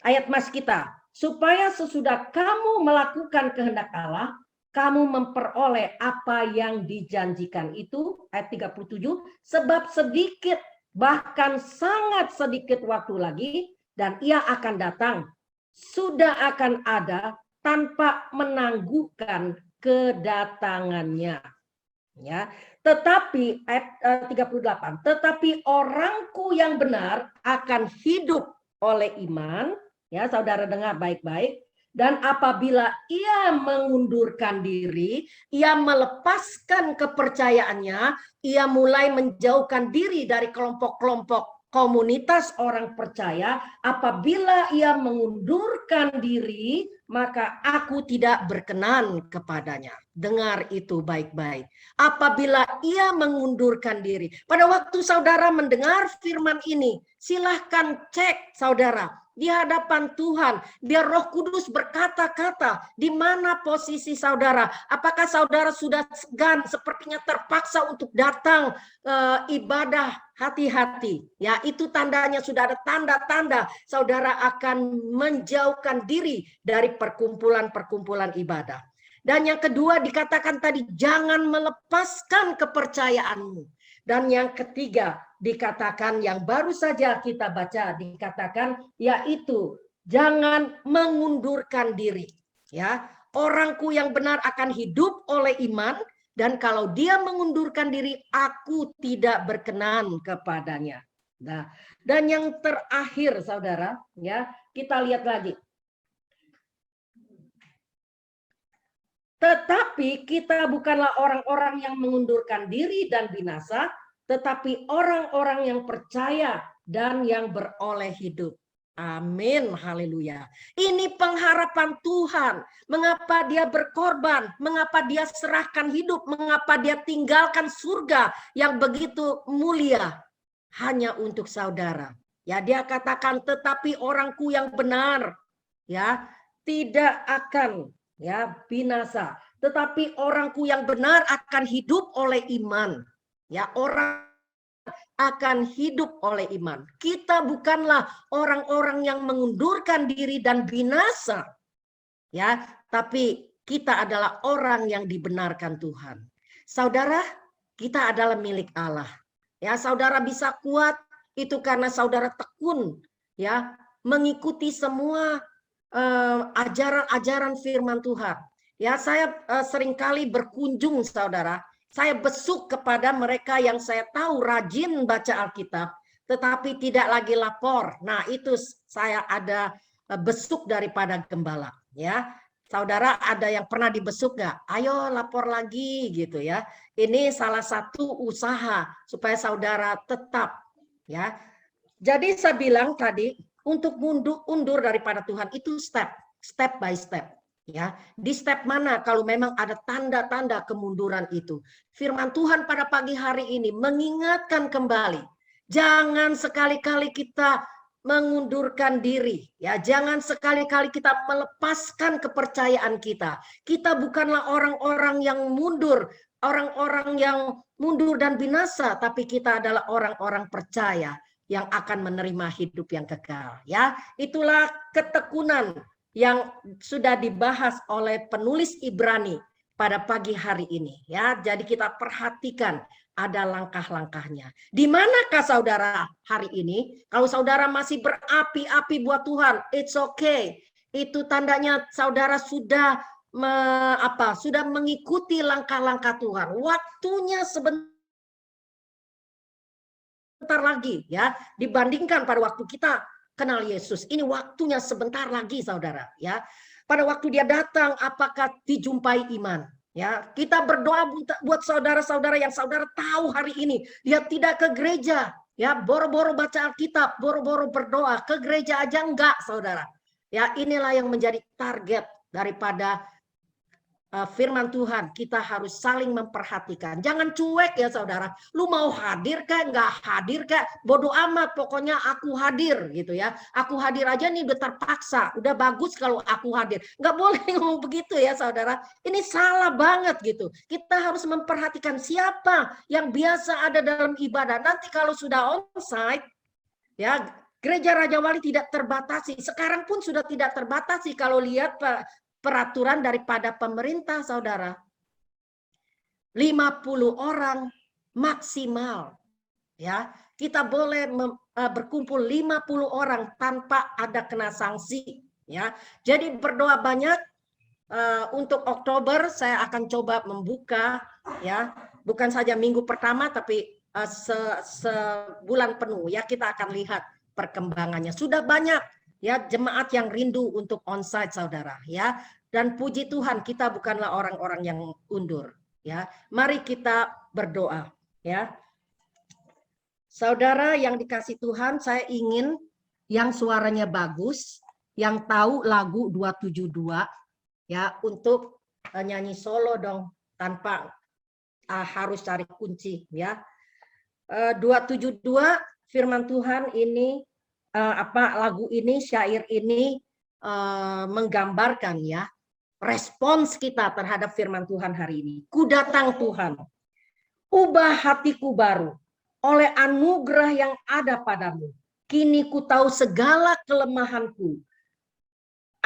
Ayat mas kita, supaya sesudah kamu melakukan kehendak Allah, kamu memperoleh apa yang dijanjikan itu. Ayat 37, sebab sedikit, bahkan sangat sedikit waktu lagi, dan ia akan datang, sudah akan ada tanpa menangguhkan kedatangannya. Ya, tetapi ayat 38, tetapi orangku yang benar akan hidup oleh iman, ya, saudara dengar baik-baik, Dan apabila ia mengundurkan diri, ia melepaskan kepercayaannya, ia mulai menjauhkan diri dari kelompok-kelompok komunitas orang percaya. Apabila ia mengundurkan diri, maka aku tidak berkenan kepadanya. Dengar itu baik-baik. Apabila ia mengundurkan diri. Pada waktu saudara mendengar firman ini, silahkan cek saudara di hadapan Tuhan, biar Roh Kudus berkata-kata di mana posisi saudara. Apakah saudara sudah segan, sepertinya terpaksa untuk datang ibadah? Hati-hati, ya, itu tandanya sudah ada tanda-tanda saudara akan menjauhkan diri dari perkumpulan-perkumpulan ibadah. Dan yang kedua dikatakan tadi, jangan melepaskan kepercayaanmu. Dan yang ketiga dikatakan, yang baru saja kita baca, dikatakan yaitu jangan mengundurkan diri. Ya, orangku yang benar akan hidup oleh iman, dan kalau dia mengundurkan diri, aku tidak berkenan kepadanya. Nah, dan yang terakhir saudara, ya, kita lihat lagi. Tetapi kita bukanlah orang-orang yang mengundurkan diri dan binasa, tetapi orang-orang yang percaya dan yang beroleh hidup. Amin, haleluya. Ini pengharapan Tuhan. Mengapa dia berkorban, mengapa dia serahkan hidup, mengapa dia tinggalkan surga yang begitu mulia hanya untuk saudara. Ya, dia katakan, tetapi orangku yang benar, ya, tidak akan, ya, binasa, tetapi orangku yang benar akan hidup oleh iman. Ya, orang akan hidup oleh iman. Kita bukanlah orang-orang yang mengundurkan diri dan binasa, ya, tapi kita adalah orang yang dibenarkan Tuhan. Saudara, kita adalah milik Allah. Ya, saudara bisa kuat itu karena saudara tekun, ya, mengikuti semua ajaran-ajaran firman Tuhan. Ya, saya seringkali berkunjung saudara. Saya besuk kepada mereka yang saya tahu rajin baca Alkitab, tetapi tidak lagi lapor. Nah, itu saya ada besuk daripada gembala. Ya, saudara ada yang pernah dibesuk nggak? Ayo lapor lagi gitu ya. Ini salah satu usaha supaya saudara tetap, ya. Jadi saya bilang tadi, untuk undur daripada Tuhan itu step by step. Ya, di step mana kalau memang ada tanda-tanda kemunduran itu? Firman Tuhan pada pagi hari ini mengingatkan kembali, jangan sekali-kali kita mengundurkan diri, ya, jangan sekali-kali kita melepaskan kepercayaan kita. Kita bukanlah orang-orang yang mundur, orang-orang yang mundur dan binasa, tapi kita adalah orang-orang percaya yang akan menerima hidup yang kekal. Ya, itulah ketekunan yang sudah dibahas oleh penulis Ibrani pada pagi hari ini. Ya, jadi kita perhatikan ada langkah-langkahnya. Di manakah saudara hari ini? Kalau saudara masih berapi-api buat Tuhan, it's okay. Itu tandanya saudara sudah sudah mengikuti langkah-langkah Tuhan. Waktunya sebentar lagi, ya, dibandingkan pada waktu kita kenal Yesus. Ini waktunya sebentar lagi saudara, ya. Pada waktu dia datang, apakah dijumpai iman? Ya, kita berdoa buat saudara-saudara yang saudara tahu hari ini dia tidak ke gereja, ya, boro-boro baca Alkitab, boro-boro berdoa, ke gereja aja enggak, saudara. Ya, inilah yang menjadi target daripada firman Tuhan. Kita harus saling memperhatikan. Jangan cuek ya saudara. Lu mau hadir kah? Nggak hadir kah? Bodoh amat. Pokoknya aku hadir gitu ya. Aku hadir aja nih udah terpaksa. Udah bagus kalau aku hadir. Nggak boleh ngomong begitu ya saudara. Ini salah banget gitu. Kita harus memperhatikan siapa yang biasa ada dalam ibadah. Nanti kalau sudah onsite, ya, Gereja Raja Wali tidak terbatasi. Sekarang pun sudah tidak terbatasi kalau lihat peraturan daripada pemerintah, saudara. 50 orang maksimal. Ya, kita boleh berkumpul 50 orang tanpa ada kena sanksi. Ya, jadi berdoa banyak. Untuk Oktober saya akan coba membuka, ya, bukan saja minggu pertama tapi sebulan penuh, ya, kita akan lihat perkembangannya. Sudah banyak ya, jemaat yang rindu untuk onsite saudara, ya. Dan puji Tuhan kita bukanlah orang-orang yang undur, ya. Mari kita berdoa, ya. Saudara yang dikasih Tuhan, saya ingin yang suaranya bagus, yang tahu lagu 272, ya, untuk nyanyi solo dong, tanpa harus cari kunci, ya. 272 firman Tuhan ini, lagu ini, syair ini menggambarkan, ya, respons kita terhadap firman Tuhan hari ini. Ku datang Tuhan, ubah hatiku baru oleh anugerah yang ada padamu. Kini ku tahu segala kelemahanku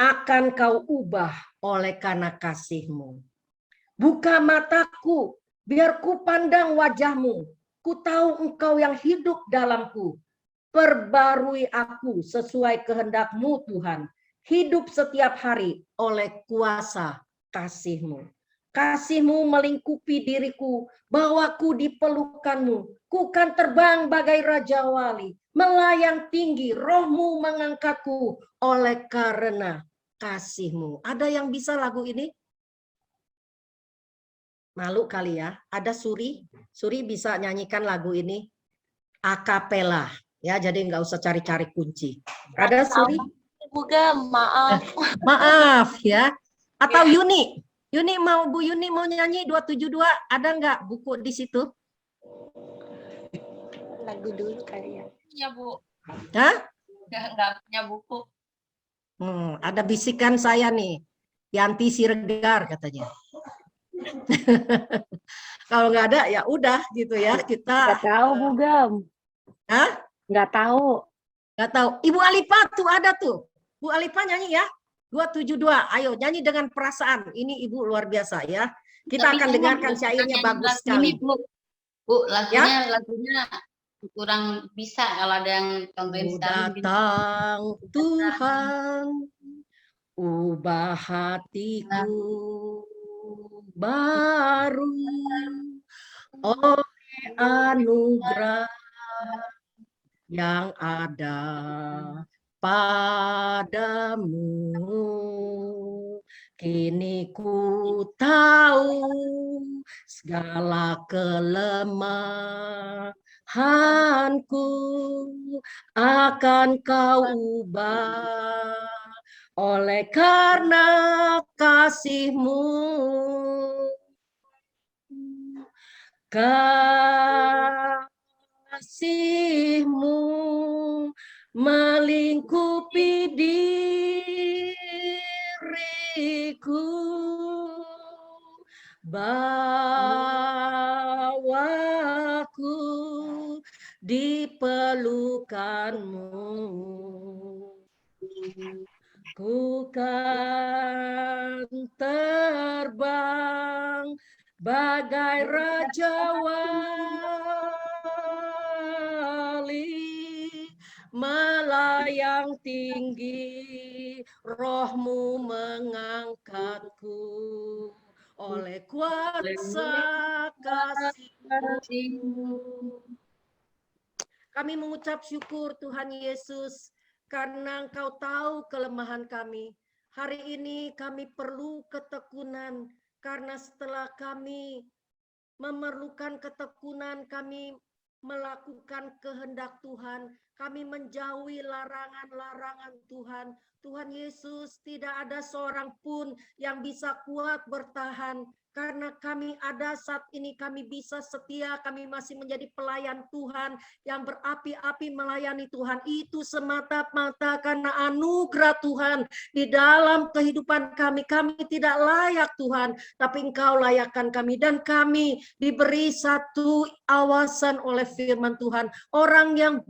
akan kau ubah oleh karena kasih-Mu. Buka mataku, biar ku pandang wajah-Mu. Ku tahu Engkau yang hidup dalamku. Perbarui aku sesuai kehendak-Mu Tuhan. Hidup setiap hari oleh kuasa kasih-Mu. Kasih-Mu melingkupi diriku, bawaku di pelukan-Mu. Ku kan terbang bagai Raja Wali, melayang tinggi, Roh-Mu mengangkatku oleh karena kasih-Mu. Ada yang bisa lagu ini? Malu kali ya. Ada Suri? Suri bisa nyanyikan lagu ini? Akapela. Ya, jadi nggak usah cari-cari kunci. Ada Suri? Juga maaf. Maaf ya. Atau Yuni? Yuni mau, Bu Yuni mau nyanyi 272, ada nggak buku di situ? Lagu dulu kali ya. Punya Bu. Hah? Nggak punya buku. Ada bisikan saya nih, Yanti Siregar katanya. Kalau nggak ada ya udah gitu ya, kita. Nggak tahu Bu Gam. Hah? Nggak tahu. Nggak tahu. Ibu Alipa tuh ada tuh. Bu Alipa nyanyi ya. 272. Ayo nyanyi dengan perasaan. Ini Ibu luar biasa ya. Kita akan dengarkan syairnya bagus sekali. Bu, lagunya kurang bisa kalau ada yang contohin sekarang. Datang Tuhan, ubah hatiku baru oleh anugerah yang ada padamu. Kini ku tahu segala kelemahanku akan kau ubah oleh karena kasih-Mu. Kasih-Mu melingkupi diriku, bawaku di pelukan-Mu. Ku kan terbang bagai Raja Wali, melayang tinggi, Roh-Mu mengangkatku oleh kuasa kasih-Mu. Kami mengucap syukur Tuhan Yesus, karena Engkau tahu kelemahan kami. Hari ini kami perlu ketekunan, karena setelah kami memerlukan ketekunan, kami melakukan kehendak Tuhan. Kami menjauhi larangan-larangan Tuhan. Tuhan Yesus, tidak ada seorang pun yang bisa kuat bertahan. Karena kami ada saat ini, kami bisa setia, kami masih menjadi pelayan Tuhan yang berapi-api melayani Tuhan. Itu semata-mata karena anugerah Tuhan di dalam kehidupan kami. Kami tidak layak Tuhan, tapi Engkau layakkan kami. Dan kami diberi satu awasan oleh firman Tuhan. Orang yang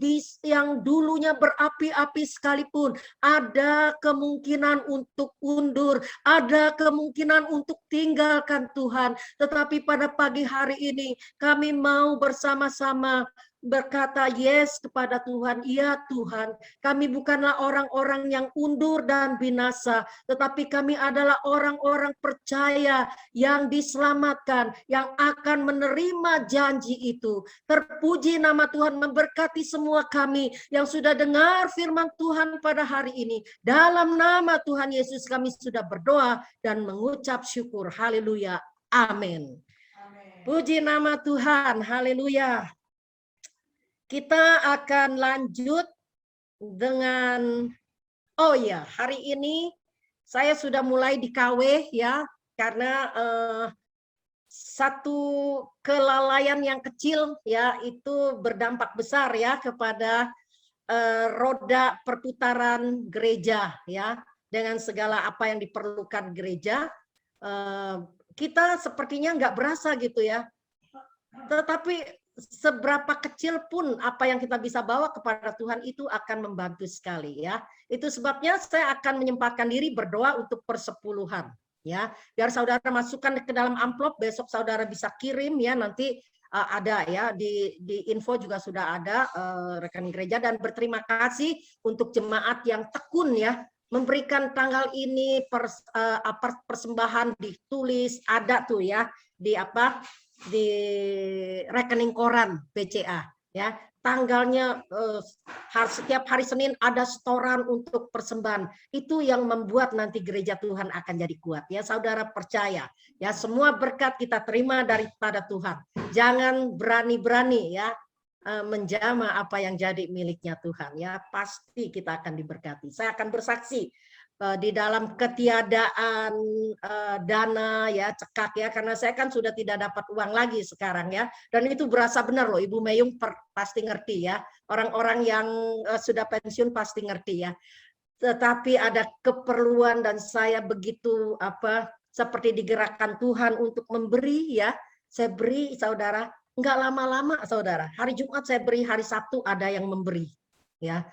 dulunya berapi-api sekalipun, ada kemungkinan untuk undur, ada kemungkinan untuk tinggalkan Tuhan. Tetapi pada pagi hari ini kami mau bersama-sama berkata yes kepada Tuhan, iya Tuhan, kami bukanlah orang-orang yang undur dan binasa, tetapi kami adalah orang-orang percaya yang diselamatkan, yang akan menerima janji itu. Terpuji nama Tuhan, memberkati semua kami yang sudah dengar firman Tuhan pada hari ini. Dalam nama Tuhan Yesus kami sudah berdoa dan mengucap syukur. Haleluya. Amin. Puji nama Tuhan. Haleluya. Kita akan lanjut dengan, oh ya, hari ini saya sudah mulai di KW ya, karena satu kelalaian yang kecil ya itu berdampak besar ya kepada roda perputaran gereja ya, dengan segala apa yang diperlukan gereja. Kita sepertinya nggak berasa gitu ya, tetapi seberapa kecil pun apa yang kita bisa bawa kepada Tuhan itu akan membantu sekali ya. Itu sebabnya saya akan menyempatkan diri berdoa untuk persepuluhan ya. Biar saudara masukkan ke dalam amplop, besok saudara bisa kirim ya, nanti ada ya di info juga sudah ada rekening gereja. Dan berterima kasih untuk jemaat yang tekun ya, memberikan tanggal ini persembahan ditulis, ada tuh ya di di rekening koran BCA ya, tanggalnya setiap hari Senin ada setoran untuk persembahan. Itu yang membuat nanti gereja Tuhan akan jadi kuat ya. Saudara percaya ya, semua berkat kita terima daripada Tuhan. Jangan berani-berani ya menjamah apa yang jadi miliknya Tuhan ya, pasti kita akan diberkati. Saya akan bersaksi di dalam ketiadaan dana ya, cekak ya, karena saya kan sudah tidak dapat uang lagi sekarang ya, dan itu berasa benar loh, Ibu Mayung pasti ngerti ya, orang-orang yang sudah pensiun pasti ngerti ya. Tetapi ada keperluan dan saya begitu seperti digerakkan Tuhan untuk memberi ya, saya beri saudara, nggak lama-lama saudara, hari Jumat saya beri, hari Sabtu ada yang memberi ya.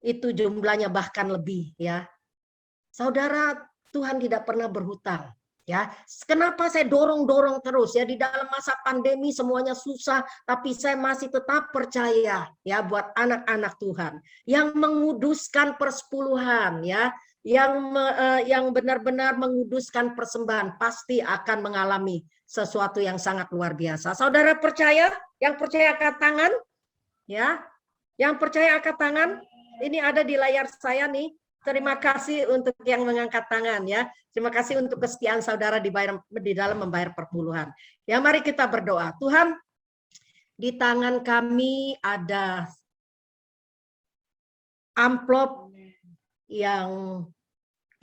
Itu jumlahnya bahkan lebih ya. Saudara, Tuhan tidak pernah berhutang ya. Kenapa saya dorong-dorong terus ya, di dalam masa pandemi semuanya susah, tapi saya masih tetap percaya ya buat anak-anak Tuhan yang menguduskan persepuluhan ya, yang benar-benar menguduskan persembahan pasti akan mengalami sesuatu yang sangat luar biasa. Saudara percaya? Yang percaya angkat tangan ya. Yang percaya angkat tangan. Ini ada di layar saya nih. Terima kasih untuk yang mengangkat tangan ya. Terima kasih untuk kesetiaan saudara di dalam membayar perpuluhan. Ya, mari kita berdoa. Tuhan, di tangan kami ada amplop yang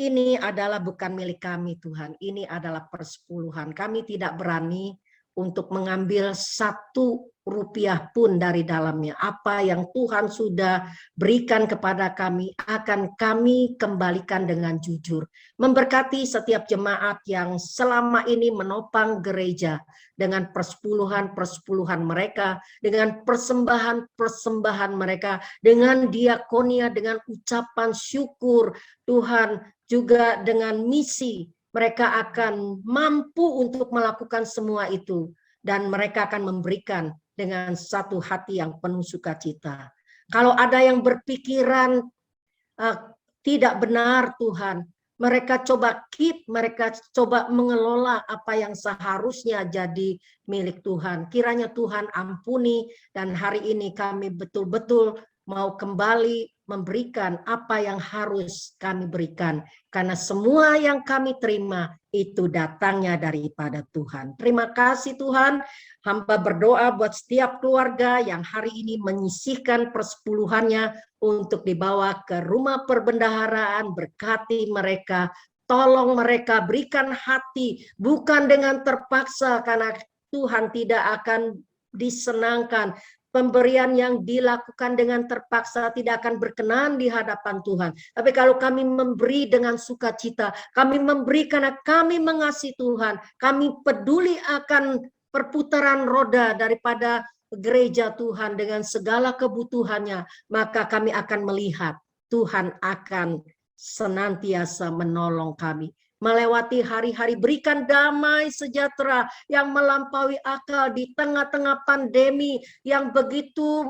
ini adalah bukan milik kami Tuhan. Ini adalah persepuluhan. Kami tidak berani untuk mengambil satu rupiah pun dari dalamnya. Apa yang Tuhan sudah berikan kepada kami akan kami kembalikan dengan jujur. Memberkati setiap jemaat yang selama ini menopang gereja dengan persepuluhan mereka, dengan persembahan mereka, dengan diakonia, dengan ucapan syukur Tuhan, juga dengan misi. Mereka akan mampu untuk melakukan semua itu, dan mereka akan memberikan dengan satu hati yang penuh sukacita. Kalau ada yang berpikiran tidak benar Tuhan, mereka coba mengelola apa yang seharusnya jadi milik Tuhan. Kiranya Tuhan ampuni, dan hari ini kami betul-betul mau kembali memberikan apa yang harus kami berikan. Karena semua yang kami terima itu datangnya daripada Tuhan. Terima kasih Tuhan. Hamba berdoa buat setiap keluarga yang hari ini menyisihkan persepuluhannya untuk dibawa ke rumah perbendaharaan. Berkati mereka, tolong mereka, berikan hati, bukan dengan terpaksa, karena Tuhan tidak akan disenangkan. Pemberian yang dilakukan dengan terpaksa tidak akan berkenan di hadapan Tuhan. Tapi kalau kami memberi dengan sukacita, kami memberi karena kami mengasihi Tuhan, kami peduli akan perputaran roda daripada gereja Tuhan dengan segala kebutuhannya, maka kami akan melihat Tuhan akan senantiasa menolong kami. melewati hari-hari. Berikan damai sejahtera yang melampaui akal di tengah-tengah pandemi yang begitu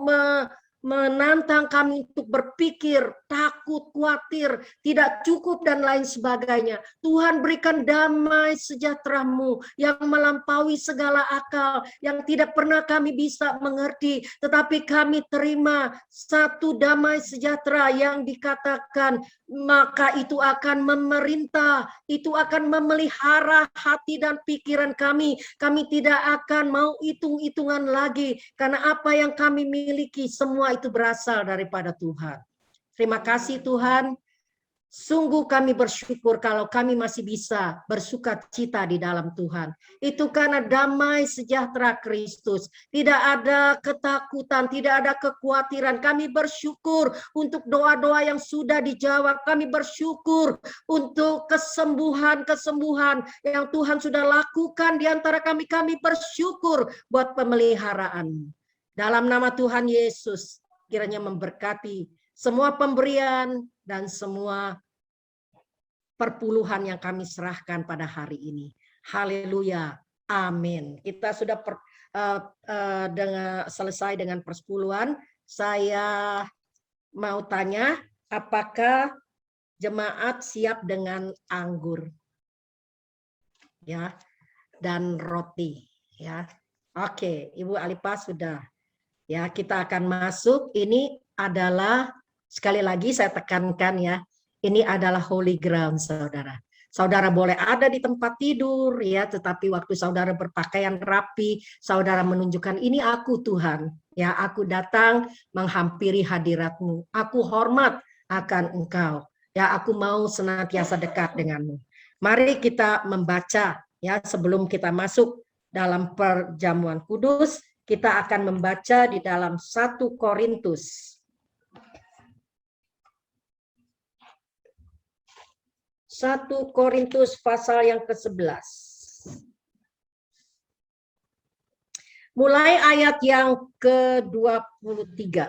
menantang kami untuk berpikir, takut, khawatir, tidak cukup, dan lain sebagainya. Tuhan, berikan damai sejahtera-Mu yang melampaui segala akal, yang tidak pernah kami bisa mengerti, tetapi kami terima satu damai sejahtera yang dikatakan, maka itu akan memerintah, itu akan memelihara hati dan pikiran kami. Kami tidak akan mau hitung-hitungan lagi, karena apa yang kami miliki semua itu berasal daripada Tuhan. Terima kasih Tuhan. Sungguh kami bersyukur kalau kami masih bisa bersukacita di dalam Tuhan. Itu karena damai sejahtera Kristus. Tidak ada ketakutan, tidak ada kekhawatiran. Kami bersyukur untuk doa-doa yang sudah dijawab. Kami bersyukur untuk kesembuhan-kesembuhan yang Tuhan sudah lakukan di antara kami. Kami bersyukur buat pemeliharaan. Dalam nama Tuhan Yesus, kiranya memberkati semua pemberian dan semua perpuluhan yang kami serahkan pada hari ini. Haleluya. Amin. Kita sudah selesai dengan persepuluhan. Saya mau tanya, apakah jemaat siap dengan anggur? Ya, dan roti, ya. Oke, Ibu Alipa sudah. Ya, kita akan masuk. Ini adalah, sekali lagi saya tekankan ya, ini adalah holy ground, saudara. Saudara boleh ada di tempat tidur, ya, tetapi waktu saudara berpakaian rapi, saudara menunjukkan, ini aku Tuhan, ya, aku datang menghampiri hadirat-Mu. Aku hormat akan Engkau, ya, aku mau senantiasa dekat denganmu. Mari kita membaca, ya, sebelum kita masuk dalam perjamuan kudus, kita akan membaca di dalam 1 Korintus. 1 Korintus pasal yang ke-11. Mulai ayat yang ke-23.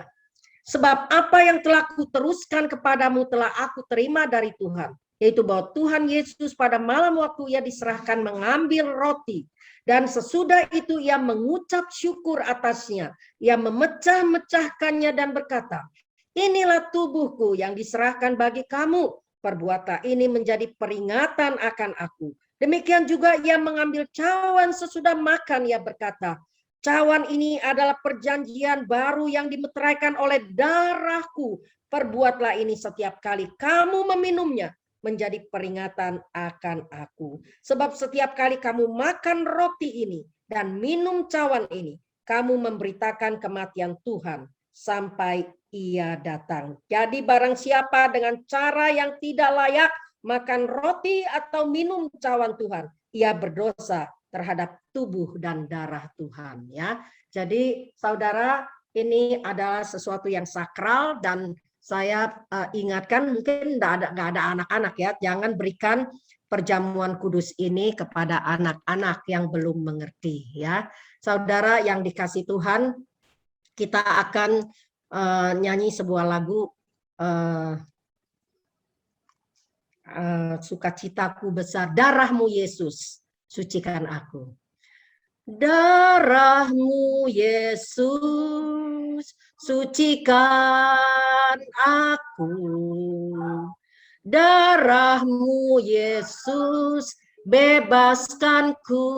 Sebab apa yang telah kuteruskan kepadamu telah aku terima dari Tuhan, yaitu bahwa Tuhan Yesus pada malam waktu ia diserahkan mengambil roti, dan sesudah itu ia mengucap syukur atasnya, ia memecah-mecahkannya dan berkata, inilah tubuhku yang diserahkan bagi kamu, perbuatan ini menjadi peringatan akan aku. Demikian juga ia mengambil cawan sesudah makan, ia berkata, cawan ini adalah perjanjian baru yang dimeteraikan oleh darahku. Perbuatlah ini setiap kali kamu meminumnya, menjadi peringatan akan aku. Sebab setiap kali kamu makan roti ini dan minum cawan ini, kamu memberitakan kematian Tuhan sampai ia datang. Jadi barang siapa dengan cara yang tidak layak makan roti atau minum cawan Tuhan, ia berdosa terhadap tubuh dan darah Tuhan, ya. Jadi saudara, ini adalah sesuatu yang sakral, dan saya ingatkan, mungkin nggak ada anak-anak, ya, jangan berikan perjamuan kudus ini kepada anak-anak yang belum mengerti, ya. Saudara yang dikasih Tuhan, kita akan nyanyi sebuah lagu sukacitaku besar, darahmu Yesus sucikan aku. Darahmu Yesus sucikan aku. Darahmu Yesus bebaskanku.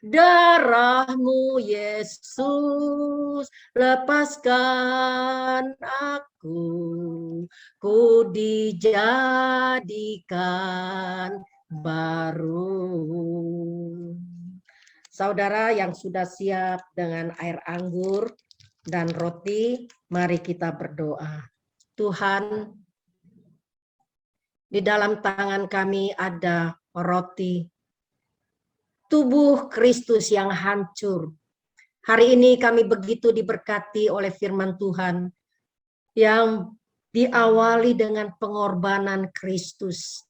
Darahmu Yesus lepaskan aku. Ku dijadikan baru. Saudara yang sudah siap dengan air anggur dan roti, mari kita berdoa. Tuhan, di dalam tangan kami ada roti, tubuh Kristus yang hancur. Hari ini kami begitu diberkati oleh firman Tuhan yang diawali dengan pengorbanan Kristus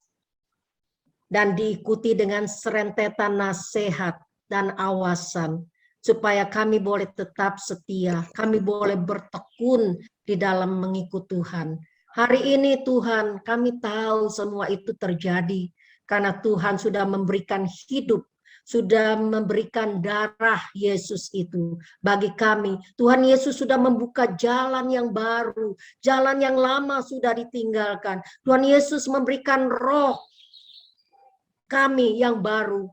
dan diikuti dengan serentetan nasihat dan awasan, supaya kami boleh tetap setia, kami boleh bertekun di dalam mengikut Tuhan. Hari ini Tuhan, kami tahu semua itu terjadi karena Tuhan sudah memberikan hidup, sudah memberikan darah Yesus itu bagi kami. Tuhan Yesus sudah membuka jalan yang baru, jalan yang lama sudah ditinggalkan. Tuhan Yesus memberikan roh kami yang baru,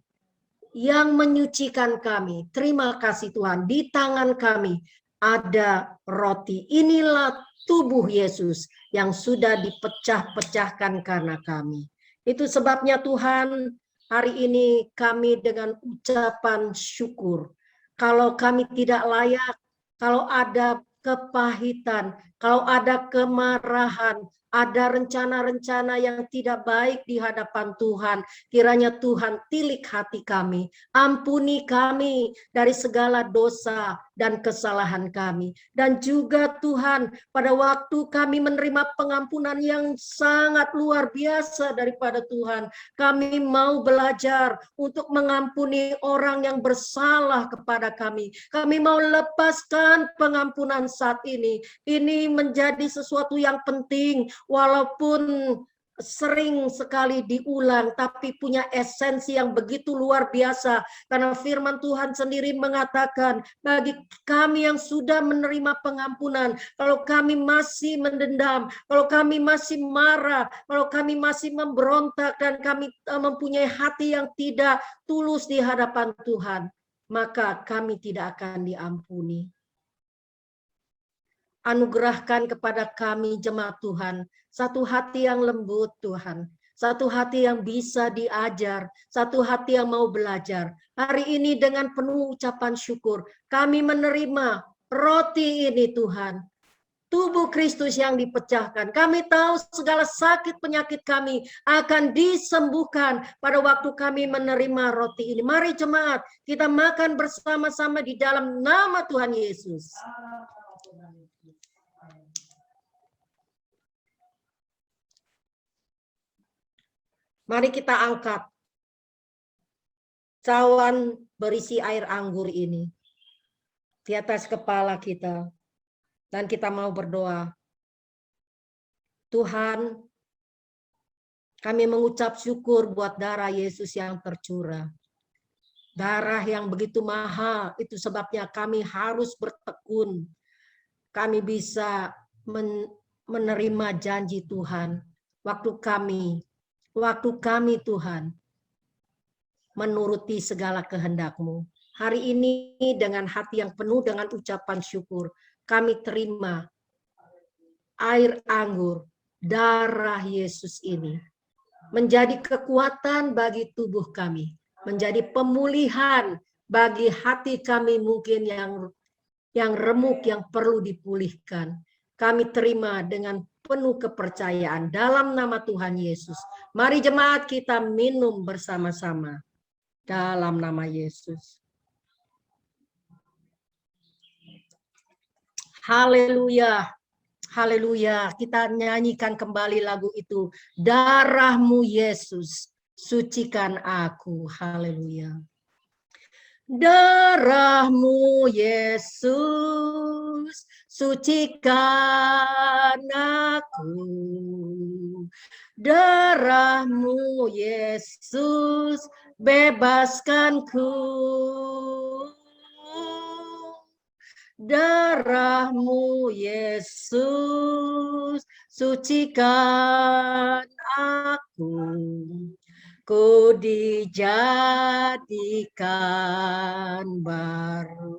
yang menyucikan kami. Terima kasih Tuhan, di tangan kami ada roti. Inilah tubuh Yesus yang sudah dipecah-pecahkan karena kami. Itu sebabnya Tuhan, hari ini kami dengan ucapan syukur. Kalau kami tidak layak, kalau ada kepahitan, kalau ada kemarahan, ada rencana-rencana yang tidak baik di hadapan Tuhan, kiranya Tuhan tilik hati kami, ampuni kami dari segala dosa dan kesalahan kami. Dan juga Tuhan, pada waktu kami menerima pengampunan yang sangat luar biasa daripada Tuhan, kami mau belajar untuk mengampuni orang yang bersalah kepada kami. Kami mau lepaskan pengampunan saat ini. Ini menjadi sesuatu yang penting, walaupun sering sekali diulang, tapi punya esensi yang begitu luar biasa. Karena firman Tuhan sendiri mengatakan, bagi kami yang sudah menerima pengampunan, kalau kami masih mendendam, kalau kami masih marah, kalau kami masih memberontak, dan kami mempunyai hati yang tidak tulus di hadapan Tuhan, maka kami tidak akan diampuni. Anugerahkan kepada kami jemaat Tuhan, satu hati yang lembut Tuhan, satu hati yang bisa diajar, satu hati yang mau belajar. Hari ini dengan penuh ucapan syukur, kami menerima roti ini Tuhan, tubuh Kristus yang dipecahkan. Kami tahu segala sakit penyakit kami akan disembuhkan pada waktu kami menerima roti ini. Mari jemaat, kita makan bersama-sama di dalam nama Tuhan Yesus. Mari kita angkat cawan berisi air anggur ini di atas kepala kita. Dan kita mau berdoa. Tuhan, kami mengucap syukur buat darah Yesus yang tercurah. Darah yang begitu mahal, itu sebabnya kami harus bertekun. Kami bisa menerima janji Tuhan. Waktu kami Tuhan menuruti segala kehendak-Mu. Hari ini dengan hati yang penuh dengan ucapan syukur, kami terima air anggur, darah Yesus ini, menjadi kekuatan bagi tubuh kami, menjadi pemulihan bagi hati kami mungkin yang remuk, yang perlu dipulihkan. Kami terima dengan penuh kepercayaan dalam nama Tuhan Yesus. Mari jemaat kita minum bersama-sama dalam nama Yesus. Haleluya, haleluya. Kita nyanyikan kembali lagu itu. Darah-Mu Yesus, sucikan aku. Haleluya. Darah-Mu Yesus, sucikan aku. Darah-Mu Yesus, bebaskanku. Darah-Mu Yesus, sucikan aku. Ku dijadikan baru.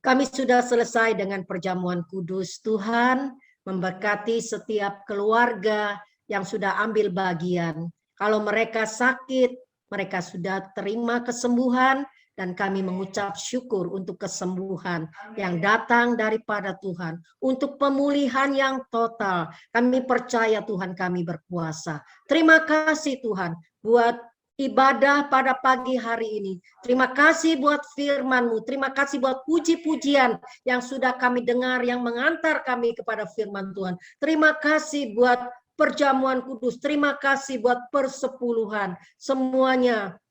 Kami sudah selesai dengan perjamuan kudus. Tuhan memberkati setiap keluarga yang sudah ambil bagian. Kalau mereka sakit, mereka sudah terima kesembuhan, dan kami mengucap syukur untuk kesembuhan yang datang daripada Tuhan. Untuk pemulihan yang total, kami percaya Tuhan kami berkuasa. Terima kasih Tuhan buat ibadah pada pagi hari ini. Terima kasih buat firman-Mu. Terima kasih buat puji-pujian yang sudah kami dengar, yang mengantar kami kepada firman Tuhan. Terima kasih buat perjamuan kudus. Terima kasih buat persepuluhan. Semuanya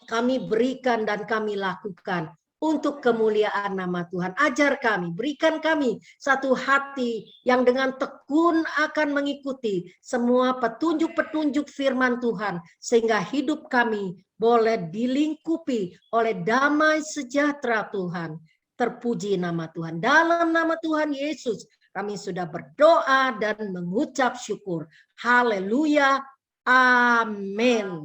kami berikan dan kami lakukan untuk kemuliaan nama Tuhan. Ajar kami, berikan kami satu hati yang dengan tekun akan mengikuti semua petunjuk-petunjuk firman Tuhan, sehingga hidup kami boleh dilingkupi oleh damai sejahtera Tuhan. Terpuji nama Tuhan. Dalam nama Tuhan Yesus, kami sudah berdoa dan mengucap syukur. Haleluya. Amin.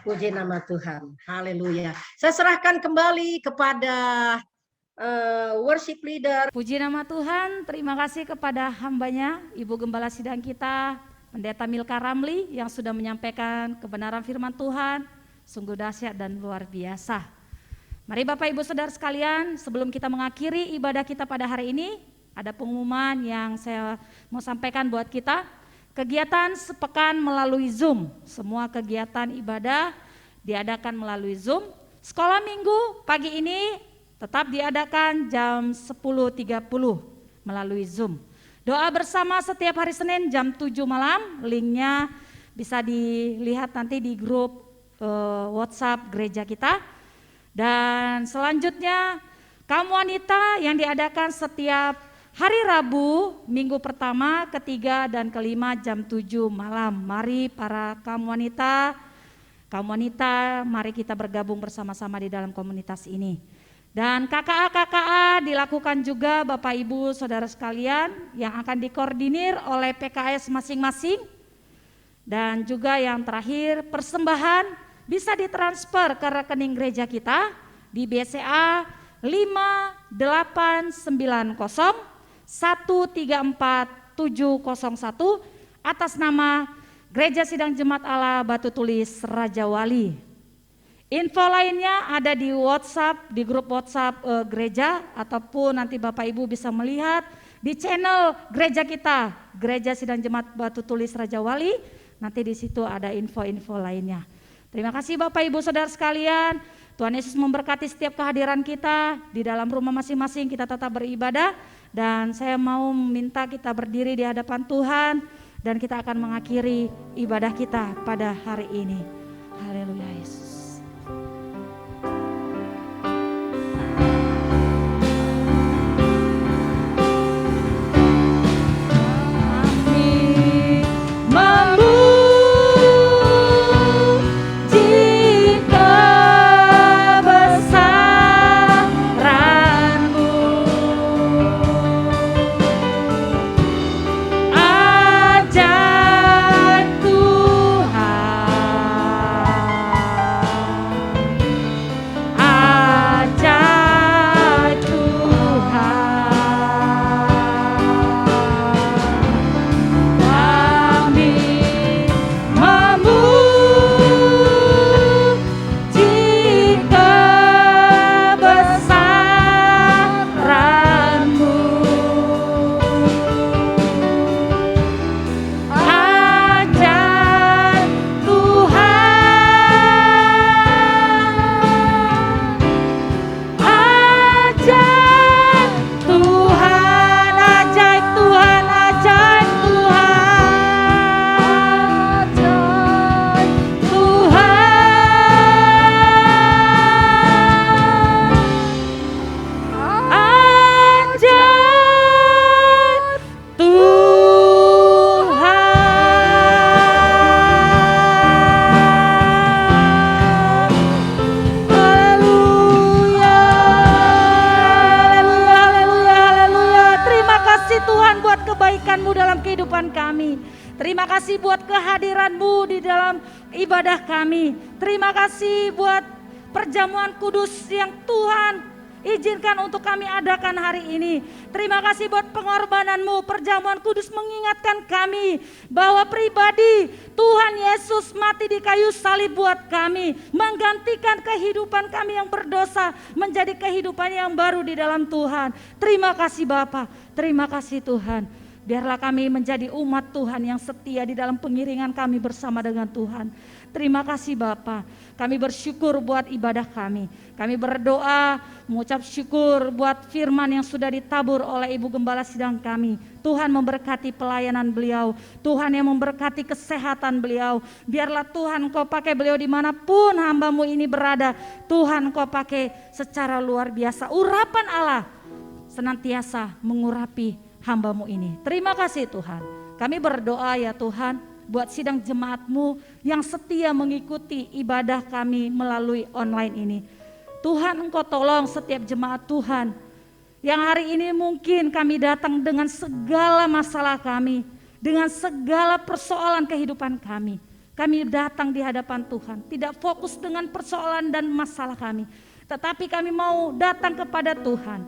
Puji nama Tuhan. Haleluya. Saya serahkan kembali kepada worship leader. Puji nama Tuhan, terima kasih kepada hambanya, Ibu Gembala Sidang kita, Pendeta Milka Ramli yang sudah menyampaikan kebenaran firman Tuhan, sungguh dahsyat dan luar biasa. Mari Bapak Ibu Saudara sekalian, sebelum kita mengakhiri ibadah kita pada hari ini, ada pengumuman yang saya mau sampaikan buat kita. Kegiatan sepekan melalui Zoom, semua kegiatan ibadah diadakan melalui Zoom. Sekolah minggu pagi ini tetap diadakan jam 10.30 melalui Zoom. Doa bersama setiap hari Senin jam 7 malam, linknya bisa dilihat nanti di grup WhatsApp gereja kita. Dan selanjutnya kaum wanita yang diadakan setiap hari Rabu, minggu pertama, ketiga, dan kelima jam 7 malam. Mari para kaum wanita, mari kita bergabung bersama-sama di dalam komunitas ini. Dan KKA dilakukan juga Bapak Ibu Saudara sekalian yang akan dikoordinir oleh PKS masing-masing. Dan juga yang terakhir, persembahan bisa ditransfer ke rekening gereja kita di BCA 58901347701 atas nama Gereja Sidang Jemaat Allah Batu Tulis Raja Wali. Info lainnya ada di WhatsApp, di grup WhatsApp gereja, ataupun nanti Bapak Ibu bisa melihat di channel gereja kita, Gereja Sidang Jemaat Batu Tulis Raja Wali. Nanti di situ ada info-info lainnya. Terima kasih Bapak Ibu Saudara sekalian. Tuhan Yesus memberkati setiap kehadiran kita di dalam rumah masing-masing. Kita tetap beribadah dan saya mau minta kita berdiri di hadapan Tuhan dan kita akan mengakhiri ibadah kita pada hari ini. Haleluya Yesus. Terima kasih buat kehadiran-Mu di dalam ibadah kami. Terima kasih buat perjamuan kudus yang Tuhan izinkan untuk kami adakan hari ini. Terima kasih buat pengorbanan-Mu. Perjamuan kudus mengingatkan kami bahwa pribadi Tuhan Yesus mati di kayu salib buat kami, menggantikan kehidupan kami yang berdosa menjadi kehidupan yang baru di dalam Tuhan. Terima kasih Bapa, terima kasih Tuhan. Biarlah kami menjadi umat Tuhan yang setia di dalam pengiringan kami bersama dengan Tuhan. Terima kasih Bapa. Kami bersyukur buat ibadah kami. Kami berdoa, mengucap syukur buat firman yang sudah ditabur oleh Ibu Gembala Sidang kami. Tuhan memberkati pelayanan beliau. Tuhan yang memberkati kesehatan beliau. Biarlah Tuhan Kau pakai beliau dimanapun hamba-Mu ini berada. Tuhan Kau pakai secara luar biasa. Urapan Allah senantiasa mengurapi hamba-Mu ini. Terima kasih Tuhan. Kami berdoa ya Tuhan, buat sidang jemaat-Mu yang setia mengikuti ibadah kami melalui online ini. Tuhan Engkau tolong setiap jemaat Tuhan yang hari ini mungkin kami datang dengan segala masalah kami, dengan segala persoalan kehidupan kami. Kami datang di hadapan Tuhan, tidak fokus dengan persoalan dan masalah kami, tetapi kami mau datang kepada Tuhan,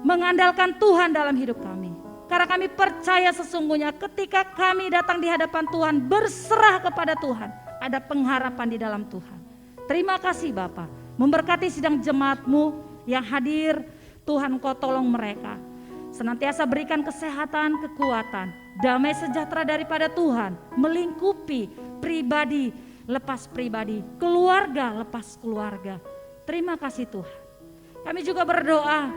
mengandalkan Tuhan dalam hidup kami. Karena kami percaya sesungguhnya ketika kami datang di hadapan Tuhan, berserah kepada Tuhan, ada pengharapan di dalam Tuhan. Terima kasih Bapa, memberkati sidang jemaat-Mu yang hadir. Tuhan Kau tolong mereka, senantiasa berikan kesehatan, kekuatan, damai sejahtera daripada Tuhan, melingkupi pribadi lepas pribadi, keluarga lepas keluarga. Terima kasih Tuhan. Kami juga berdoa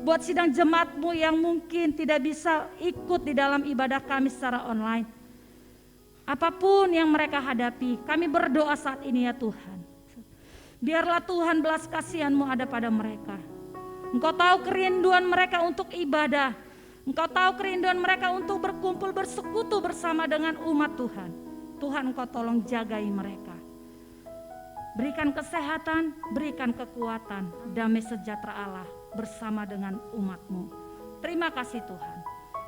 buat sidang jemaat-Mu yang mungkin tidak bisa ikut di dalam ibadah kami secara online. Apapun yang mereka hadapi, kami berdoa saat ini ya Tuhan. Biarlah Tuhan belas kasihan-Mu ada pada mereka. Engkau tahu kerinduan mereka untuk ibadah. Engkau tahu kerinduan mereka untuk berkumpul bersekutu bersama dengan umat Tuhan. Tuhan Engkau tolong jagai mereka. Berikan kesehatan, berikan kekuatan, damai sejahtera Allah bersama dengan umat-Mu. Terima kasih Tuhan.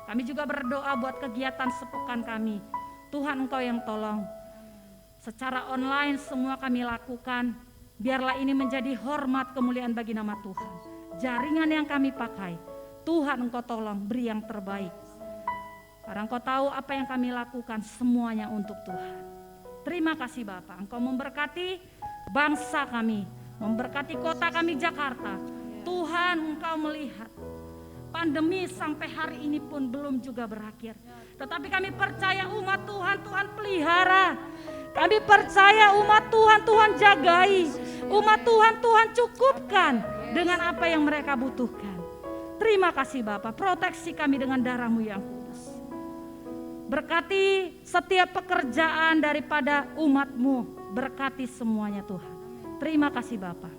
Kami juga berdoa buat kegiatan sepekan kami. Tuhan Engkau yang tolong. Secara online semua kami lakukan. Biarlah ini menjadi hormat kemuliaan bagi nama Tuhan. Jaringan yang kami pakai, Tuhan Engkau tolong beri yang terbaik. Karena Engkau tahu apa yang kami lakukan semuanya untuk Tuhan. Terima kasih Bapa. Engkau memberkati bangsa kami, memberkati kota kami Jakarta. Tuhan Engkau melihat pandemi sampai hari ini pun belum juga berakhir. Tetapi kami percaya umat Tuhan, Tuhan pelihara. Kami percaya umat Tuhan, Tuhan jagai. Umat Tuhan, Tuhan cukupkan dengan apa yang mereka butuhkan. Terima kasih Bapa, proteksi kami dengan darah-Mu yang kudus. Berkati setiap pekerjaan daripada umat-Mu, berkati semuanya Tuhan. Terima kasih Bapa.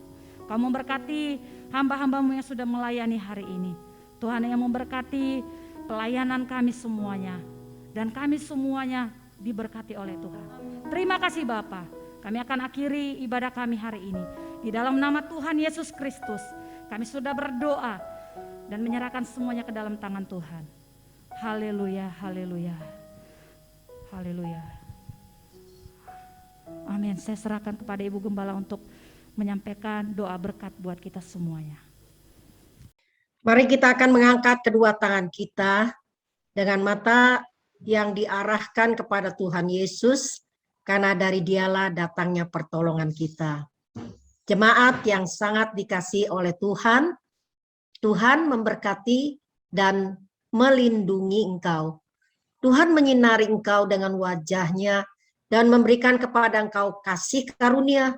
Kau memberkati hamba-hamba-Mu yang sudah melayani hari ini. Tuhan yang memberkati pelayanan kami semuanya. Dan kami semuanya diberkati oleh Tuhan. Terima kasih Bapa. Kami akan akhiri ibadah kami hari ini. Di dalam nama Tuhan Yesus Kristus, kami sudah berdoa dan menyerahkan semuanya ke dalam tangan Tuhan. Haleluya, haleluya, haleluya. Amin. Saya serahkan kepada Ibu Gembala untuk menyampaikan doa berkat buat kita semuanya. Mari kita akan mengangkat kedua tangan kita dengan mata yang diarahkan kepada Tuhan Yesus, karena dari Dialah datangnya pertolongan kita. Jemaat yang sangat dikasihi oleh Tuhan, Tuhan memberkati dan melindungi engkau. Tuhan menyinari engkau dengan wajah-Nya dan memberikan kepada engkau kasih karunia.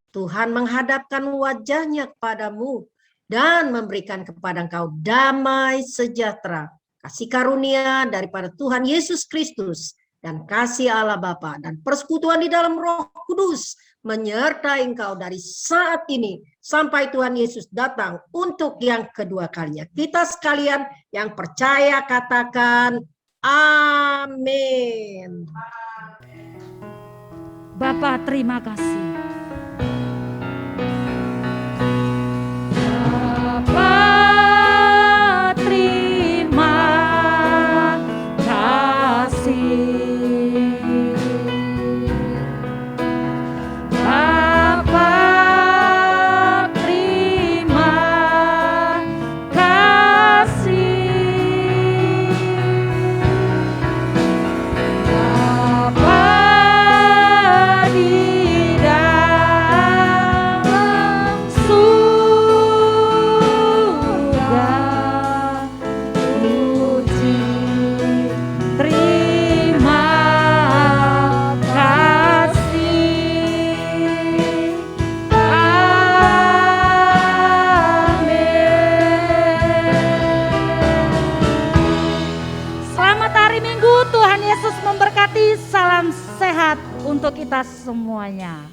Tuhan menghadapkan wajah-Nya kepadamu dan memberikan kepada engkau damai sejahtera, kasih karunia daripada Tuhan Yesus Kristus dan kasih Allah Bapa dan persekutuan di dalam Roh Kudus menyertai engkau dari saat ini sampai Tuhan Yesus datang untuk yang kedua kalinya. Kita sekalian yang percaya katakan amin. Bapa, terima kasih. Di untuk kita semuanya.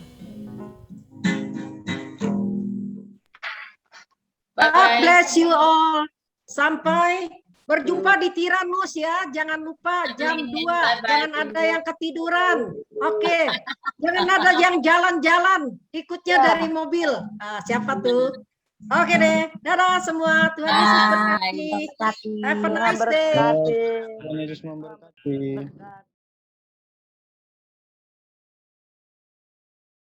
God Bye-bye. bless you all. Sampai berjumpa di Tiranus ya. Jangan lupa jam 2. Bye-bye. Jangan ada yang ketiduran. Oke. Jangan ada yang jalan-jalan. Ikutnya dari mobil. Siapa tuh? Oke deh. Dadah semua. Tuhan Yesus berkati. Have a nice day. Tuhan Yesus memberkati.